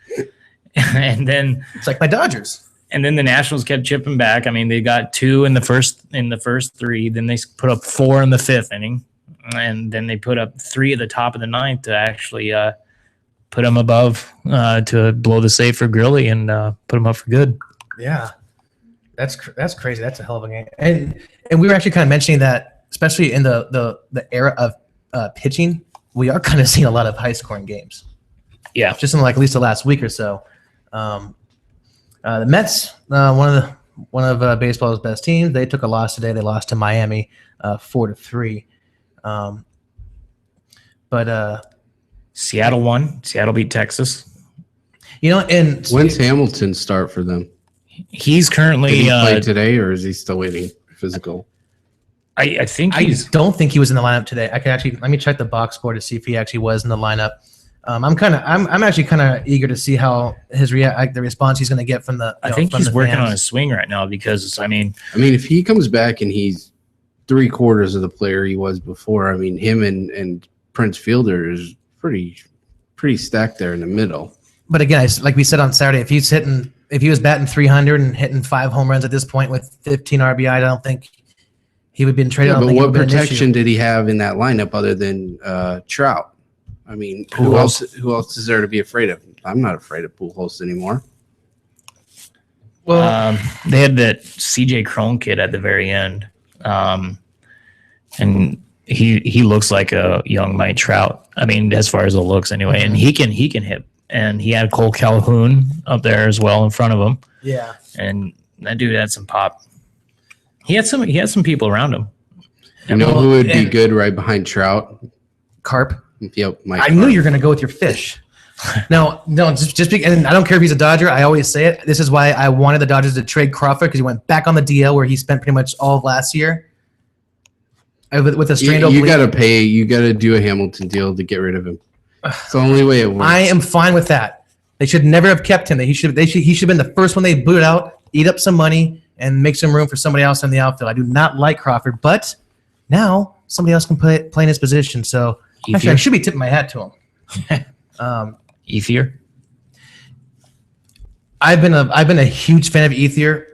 and then it's like my Dodgers. And then the Nationals kept chipping back. I mean, they got 2 in the first 3. Then they put up 4 in the 5th inning, and then they put up 3 at the top of the 9th to actually put them above to blow the save for Grilly and put them up for good. Yeah, that's crazy. That's a hell of a game. And we were actually kind of mentioning that, especially in the era of pitching, we are kind of seeing a lot of high scoring games. Yeah, just in like at least the last week or so. The Mets, one of baseball's best teams, they took a loss today. They lost to Miami 4-3. But Seattle won. Seattle beat Texas. And when's Hamilton start for them? He's currently Did he play today, or is he still waiting physical? I think I don't think he was in the lineup today. I can actually let me check the box score to see if he actually was in the lineup. I'm actually kind of eager to see how the response he's going to get from the. I think he's working on his swing right now because I mean, if he comes back and he's 3/4 of the player he was before, I mean, him and Prince Fielder is pretty stacked there in the middle. But again, like we said on Saturday, if he was batting 300 and hitting 5 home runs at this point with 15 RBI, I don't think he would have been traded. Yeah, but what protection did he have in that lineup other than Trout? I mean, who else is there to be afraid of? I'm not afraid of Pujols anymore. Well, they had that CJ Cron kid at the very end, and he looks like a young Mike Trout. I mean, as far as the looks, anyway, and he can hit. And he had Cole Calhoun up there as well in front of him. Yeah, and that dude had some pop. He had some people around him. Who would be good right behind Trout? Carp. Yep, I knew you were going to go with your fish. No, just and I don't care if he's a Dodger. I always say it. This is why I wanted the Dodgers to trade Crawford, because he went back on the DL where he spent pretty much all of last year. With a strained you got to do a Hamilton deal to get rid of him. It's the only way it works. I am fine with that. They should never have kept him. He should have been the first one they booted out, eat up some money, and make some room for somebody else in the outfield. I do not like Crawford, but now somebody else can play in his position. So actually, I should be tipping my hat to him. Ethier. I've been a huge fan of Ethier,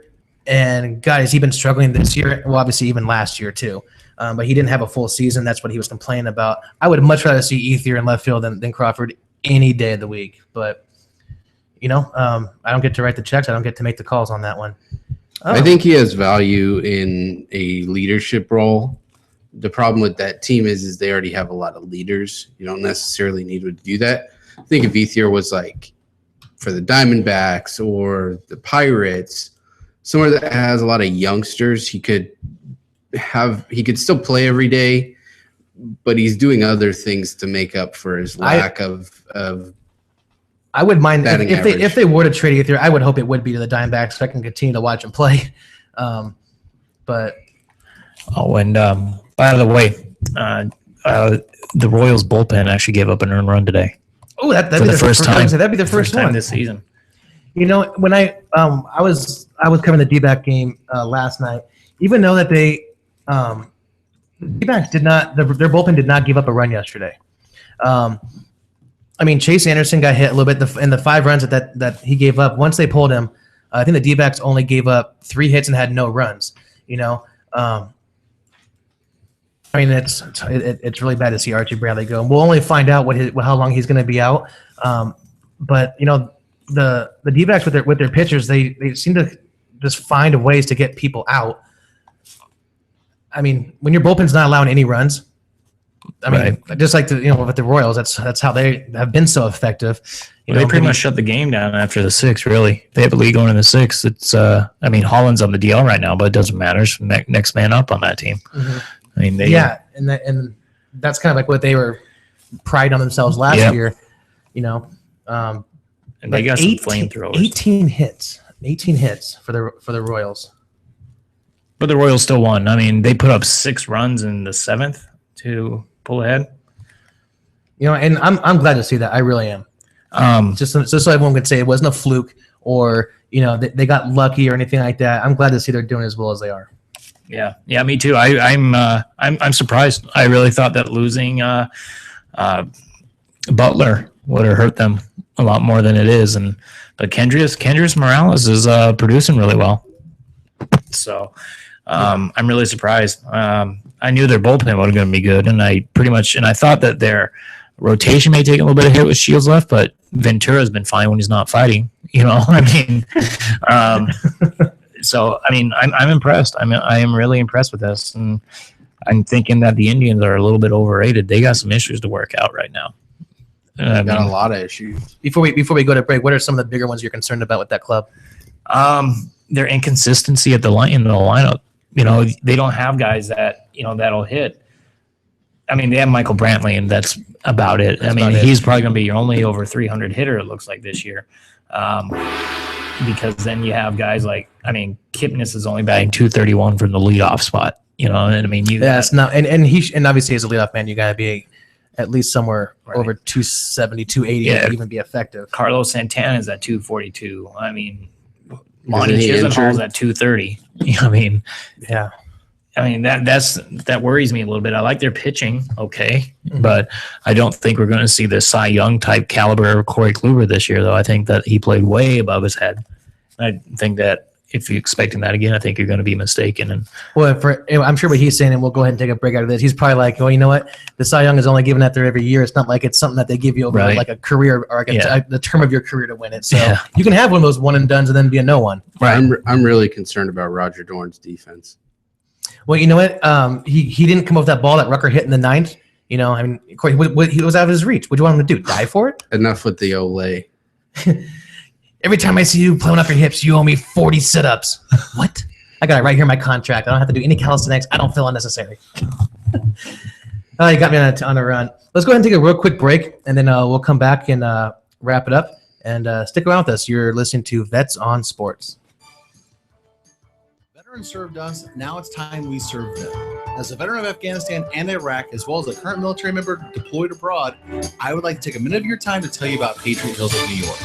and God, has he been struggling this year? Well, obviously even last year too. But he didn't have a full season. That's what he was complaining about. I would much rather see Ethier in left field than Crawford any day of the week. But I don't get to write the checks. I don't get to make the calls on that one. I think he has value in a leadership role. The problem with that team is they already have a lot of leaders. You don't necessarily need to do that. I think if Ethier was like for the Diamondbacks or the Pirates, somewhere that has a lot of youngsters, he could still play every day, but he's doing other things to make up for his lack of I would mind if they were to trade Ethier. I would hope it would be to the Diamondbacks so I can continue to watch him play. But by the way, the Royals bullpen actually gave up an earned run today. Oh, that'd be the first time. That'd be the first time this season. When I was covering the D-back game last night, even though that they D-backs did not their bullpen did not give up a run yesterday. Chase Anderson got hit a little bit in the 5 runs that he gave up. Once they pulled him, I think the D-backs only gave up 3 hits and had no runs. It's really bad to see Archie Bradley go. We'll only find out how long he's going to be out. But the D-backs with their pitchers, they seem to just find ways to get people out. When your bullpen's not allowing any runs, just like with the Royals, that's how they have been so effective. They pretty much shut the game down after the 6th. Really, they have a lead going in the 6th. It's Holland's on the DL right now, but it doesn't matter. It's next man up on that team. Mm-hmm. And that's kind of like what they were priding on themselves last year. And they got some flamethrowers. 18 hits for the Royals. But the Royals still won. They put up 6 runs in the 7th to pull ahead. And I'm glad to see that. I really am. Just so everyone could say it wasn't a fluke or they got lucky or anything like that. I'm glad to see they're doing as well as they are. Yeah, me too. I'm surprised. I really thought that losing Butler would have hurt them more than it is. But Kendrys Morales is producing really well. So I'm really surprised. I knew their bullpen was going to be good, and I thought that their rotation may take a little bit of hit with Shields left, but Ventura's been fine when he's not fighting. I mean, so I mean, I'm impressed. I am really impressed with this, and I'm thinking that the Indians are a little bit overrated. They got some issues to work out right now. Got a lot of issues. Before we go to break, what are some of the bigger ones you're concerned about with that club? Their inconsistency in the lineup. They don't have guys that that'll hit. I mean, they have Michael Brantley, and that's about it. He's probably going to be your only over 300 hitter, it looks like, this year. Because then you have guys like, Kipnis is only batting 231 from the leadoff spot. And it's not, and obviously as a leadoff man, you got to be at least somewhere over 270, 280 to even be effective. Carlos Santana is at 242. Monty Chisenhall's at 230. Yeah. That worries me a little bit. I like their pitching, but I don't think we're going to see the Cy Young type caliber of Corey Kluber this year, though. I think that he played way above his head. I think that if you're expecting that again, I think you're going to be mistaken. And I'm sure what he's saying, and we'll go ahead and take a break out of this. He's probably like, well, you know what? The Cy Young is only given out there every year. It's not like it's something that they give you over like a career or the term of your career to win it. So you can have one of those one and dones and then be a no one. Right. I'm really concerned about Roger Dorn's defense. Well, you know what? He didn't come up with that ball that Rucker hit in the ninth. He was out of his reach. What do you want him to do? Die for it? Enough with the Olay. Every time I see you pulling up your hips, you owe me 40 sit-ups. What? I got it right here in my contract. I don't have to do any calisthenics. I don't feel unnecessary. You got me on a run. Let's go ahead and take a real quick break, and then we'll come back and wrap it up. And stick around with us. You're listening to Vets on Sports. Veterans served us. Now it's time we serve them. As a veteran of Afghanistan and Iraq, as well as a current military member deployed abroad, I would like to take a minute of your time to tell you about Patriot Hills of New York.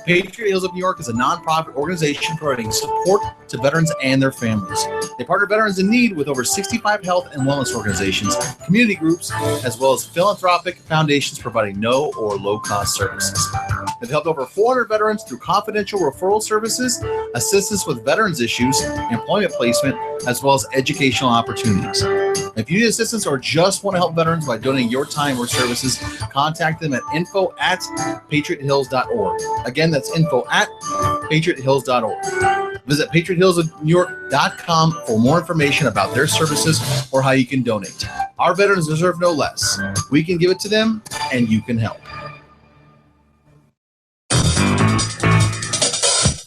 Patriot Hills of New York is a nonprofit organization providing support to veterans and their families. They partner veterans in need with over 65 health and wellness organizations, community groups, as well as philanthropic foundations providing no or low-cost services. They've helped over 400 veterans through confidential referral services, assistance with veterans issues, employment placement, as well as educational opportunities. If you need assistance or just want to help veterans by donating your time or services, contact them at info@patriothills.org. Again, that's info@patriothills.org. Visit patriothillsofnewyork.com for more information about their services or how you can donate. Our veterans deserve no less. We can give it to them, and you can help.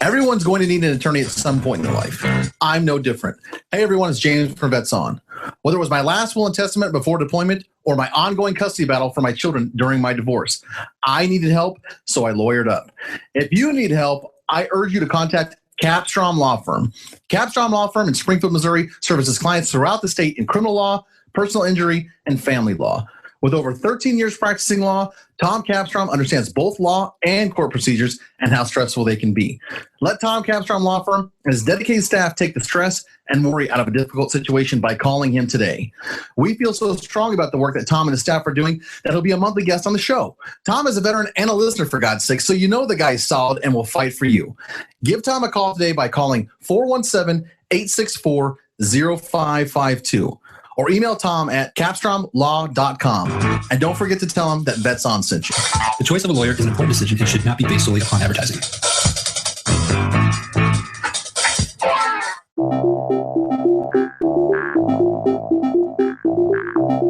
Everyone's going to need an attorney at some point in their life. I'm no different. Hey, everyone, it's James from VetsOn. Whether it was my last will and testament before deployment or my ongoing custody battle for my children during my divorce, I needed help, so I lawyered up. If you need help, I urge you to contact Capstrom Law Firm. Capstrom Law Firm in Springfield, Missouri services clients throughout the state in criminal law, personal injury, and family law. With over 13 years practicing law, Tom Capstrom understands both law and court procedures and how stressful they can be. Let Tom Capstrom Law Firm and his dedicated staff take the stress and worry out of a difficult situation by calling him today. We feel so strong about the work that Tom and his staff are doing that he'll be a monthly guest on the show. Tom is a veteran and a listener, for God's sake, so you know the guy is solid and will fight for you. Give Tom a call today by calling 417-864-0552. Or email Tom at capstromlaw.com. And don't forget to tell him that VetsOn sent you. The choice of a lawyer is an important decision and should not be based solely upon advertising.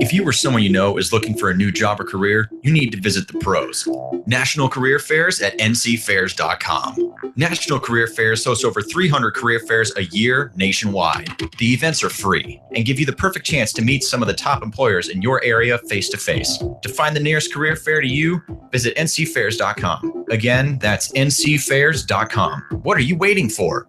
If you or someone you know is looking for a new job or career, you need to visit the pros. National Career Fairs at ncfairs.com. National Career Fairs hosts over 300 career fairs a year nationwide. The events are free and give you the perfect chance to meet some of the top employers in your area face-to-face. To find the nearest career fair to you, visit ncfairs.com. Again, that's ncfairs.com. What are you waiting for?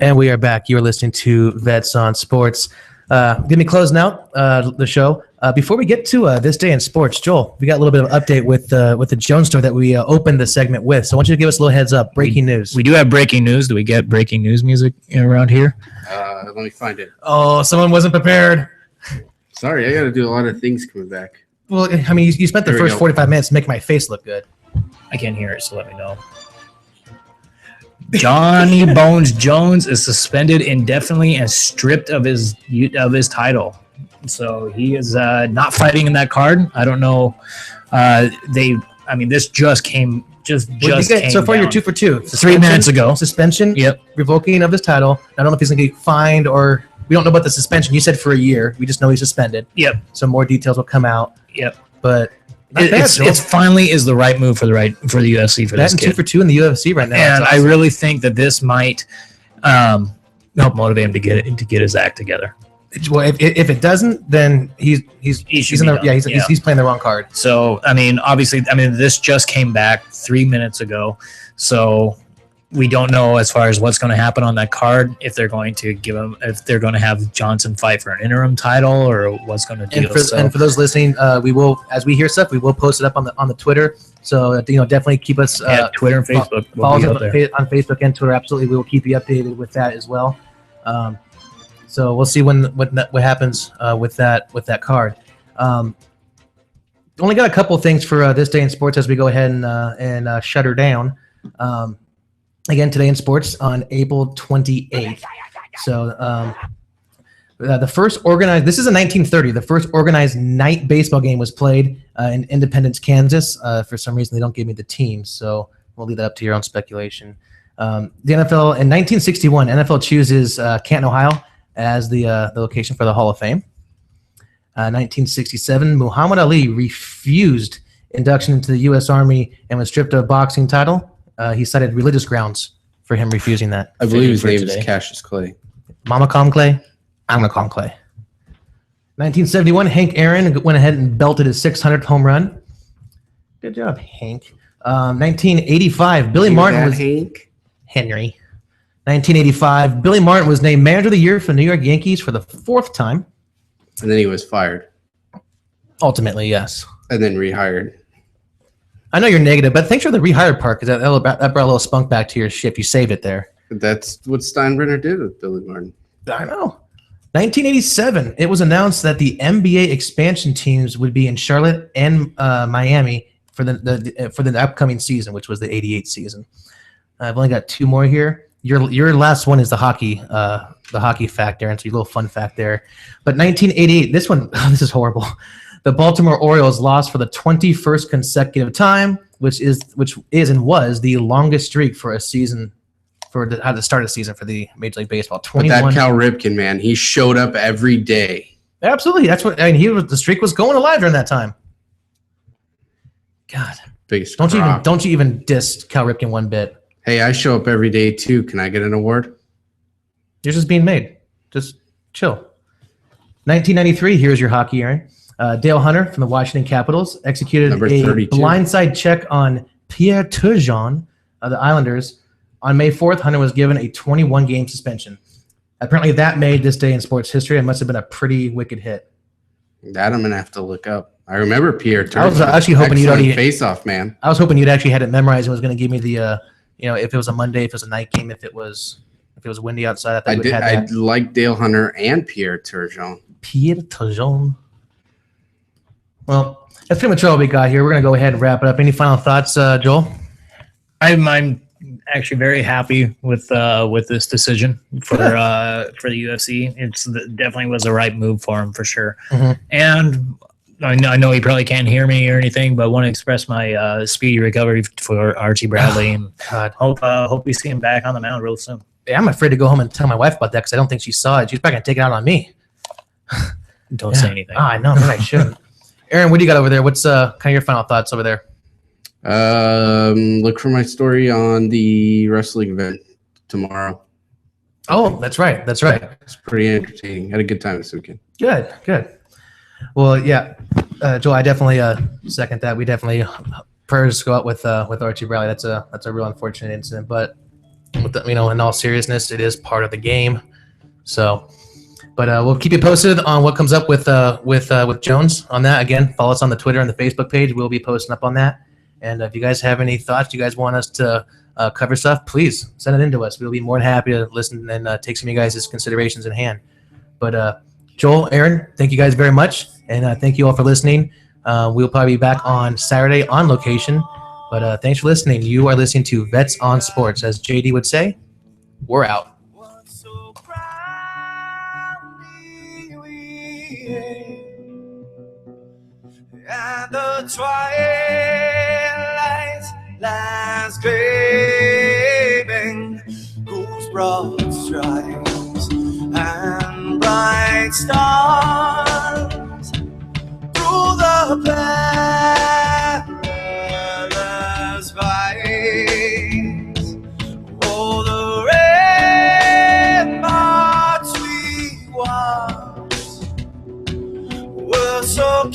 And we are back. You are listening to Vets on Sports. Going to be closing out the show. Before we get to this day in sports, Joel, we got a little bit of update with the Jones story that we opened the segment with. So I want you to give us a little heads up. Breaking news. We do have breaking news. Do we get breaking news music around here? Let me find it. Oh, someone wasn't prepared. Sorry, I got to do a lot of things coming back. Well, I mean, you spent the There we first go. 45 minutes making my face look good. I can't hear it, so let me know. Johnny Bones Jones is suspended indefinitely and stripped of his title. So he is not fighting in that card. I don't know. This just came. Just came so far, down. you're 2 for 2. 3 minutes ago. Suspension. Yep. Revoking of his title. I don't know if he's going to get fined or we don't know about the suspension. You said for a year. We just know he's suspended. Yep. So more details will come out. Yep. But not bad, Joel. It's finally is the right move for the UFC for that this and kid. 2 for 2 in the UFC right now. And That's I awesome. really think that this might help motivate him to get his act together. Well, if it doesn't, then he's should in be the, done. yeah he's, Yeah. he's playing the wrong card. So obviously, this just came back 3 minutes ago. So we don't know as far as what's going to happen on that card. If they're going to if they're going to have Johnson fight for an interim title, or what's going to do. And for those listening, we will, as we hear stuff, we will post it up on the Twitter. So definitely keep us Twitter and Facebook. follow will be us up there. on Facebook and Twitter. Absolutely, we will keep you updated with that as well. So we'll see what happens with that card. Only got a couple things for this day in sports as we go ahead and shut her down. Again, today in sports on April 28th. So the first organized, this is in 1930, the first organized night baseball game was played in Independence, Kansas. For some reason, they don't give me the team, so we'll leave that up to your own speculation. The NFL, in 1961, NFL chooses Canton, Ohio as the location for the Hall of Fame. 1967, Muhammad Ali refused induction into the U.S. Army and was stripped of a boxing title. He cited religious grounds for him refusing that. I believe his for name today. is Cassius Clay. Mama call him Clay. I'm going to call him Clay. 1971, Hank Aaron went ahead and belted his 600th home run. Good job, Hank. 1985, Billy Martin was Hank. Henry. 1985, Billy Martin was named Manager of the Year for the New York Yankees for the 4th time. And then he was fired Ultimately, yes. and then rehired. I know you're negative, but thanks for the rehired part because that brought a little spunk back to your ship. You saved it there. That's what Steinbrenner did with Billy Martin. I know. 1987, it was announced that the NBA expansion teams would be in Charlotte and Miami for the upcoming season, which was the 88 season. I've only got 2 more here. Your last one is the hockey factor, and so your little fun fact there. But 1988, this one, this is horrible. The Baltimore Orioles lost for the 21st consecutive time, which is and was the longest streak for a season for the start of the season for the Major League Baseball. But 21. that Cal Ripken, man, he showed up every day. Absolutely, that's what I mean. The streak was going alive during that time. God, Biggest don't crock. you even diss Cal Ripken one bit. Hey, I show up every day too. Can I get an award? You're just being made. Just chill. 1993, here's your hockey, Aaron. Dale Hunter from the Washington Capitals executed Number a 32. blindside check on Pierre Turgeon of the Islanders. On May 4th, Hunter was given a 21-game suspension. Apparently, that made this day in sports history. It must have been a pretty wicked hit. That I'm gonna have to look up. I remember Pierre Turgeon. I was actually hoping you'd already- face-off, man. I was hoping you'd actually had it memorized and was going to give me the, if it was a Monday, if it was a night game, if it was windy outside. I thought I you would did. have I had that. like Dale Hunter and Pierre Turgeon. Pierre Turgeon. Well, that's pretty much all we got here. We're going to go ahead and wrap it up. Any final thoughts, Joel? I'm actually very happy with this decision for the UFC. It's definitely was the right move for him for sure. Mhm. And I know he probably can't hear me or anything, but I want to express my speedy recovery for Archie Bradley, and God. hope we see him back on the mound real soon. Yeah, I'm afraid to go home and tell my wife about that because I don't think she saw it. She's probably going to take it out on me. Don't say anything. I know, but I shouldn't. Aaron, what do you got over there? What's kind of your final thoughts over there? Look for my story on the wrestling event tomorrow. Oh, that's right. That's right. It's pretty entertaining. Had a good time this weekend. Good. Well, yeah, Joel, I definitely second that. We definitely prayers go out with Archie Bradley. That's a real unfortunate incident, but with the, in all seriousness, it is part of the game. So, but we'll keep you posted on what comes up with Jones on that. Again, follow us on the Twitter and the Facebook page. We'll be posting up on that. And if you guys have any thoughts, you guys want us to cover stuff, please send it in to us. We'll be more than happy to listen and take some of you guys' considerations in hand. But Joel, Aaron, thank you guys very much. And thank you all for listening. We'll probably be back on Saturday on location. But thanks for listening. You are listening to Vets on Sports. As JD would say, we're out. And the twilight's last gleaming, whose broad stripes and bright stars through the perilous fights. Oh, the ramparts we once were so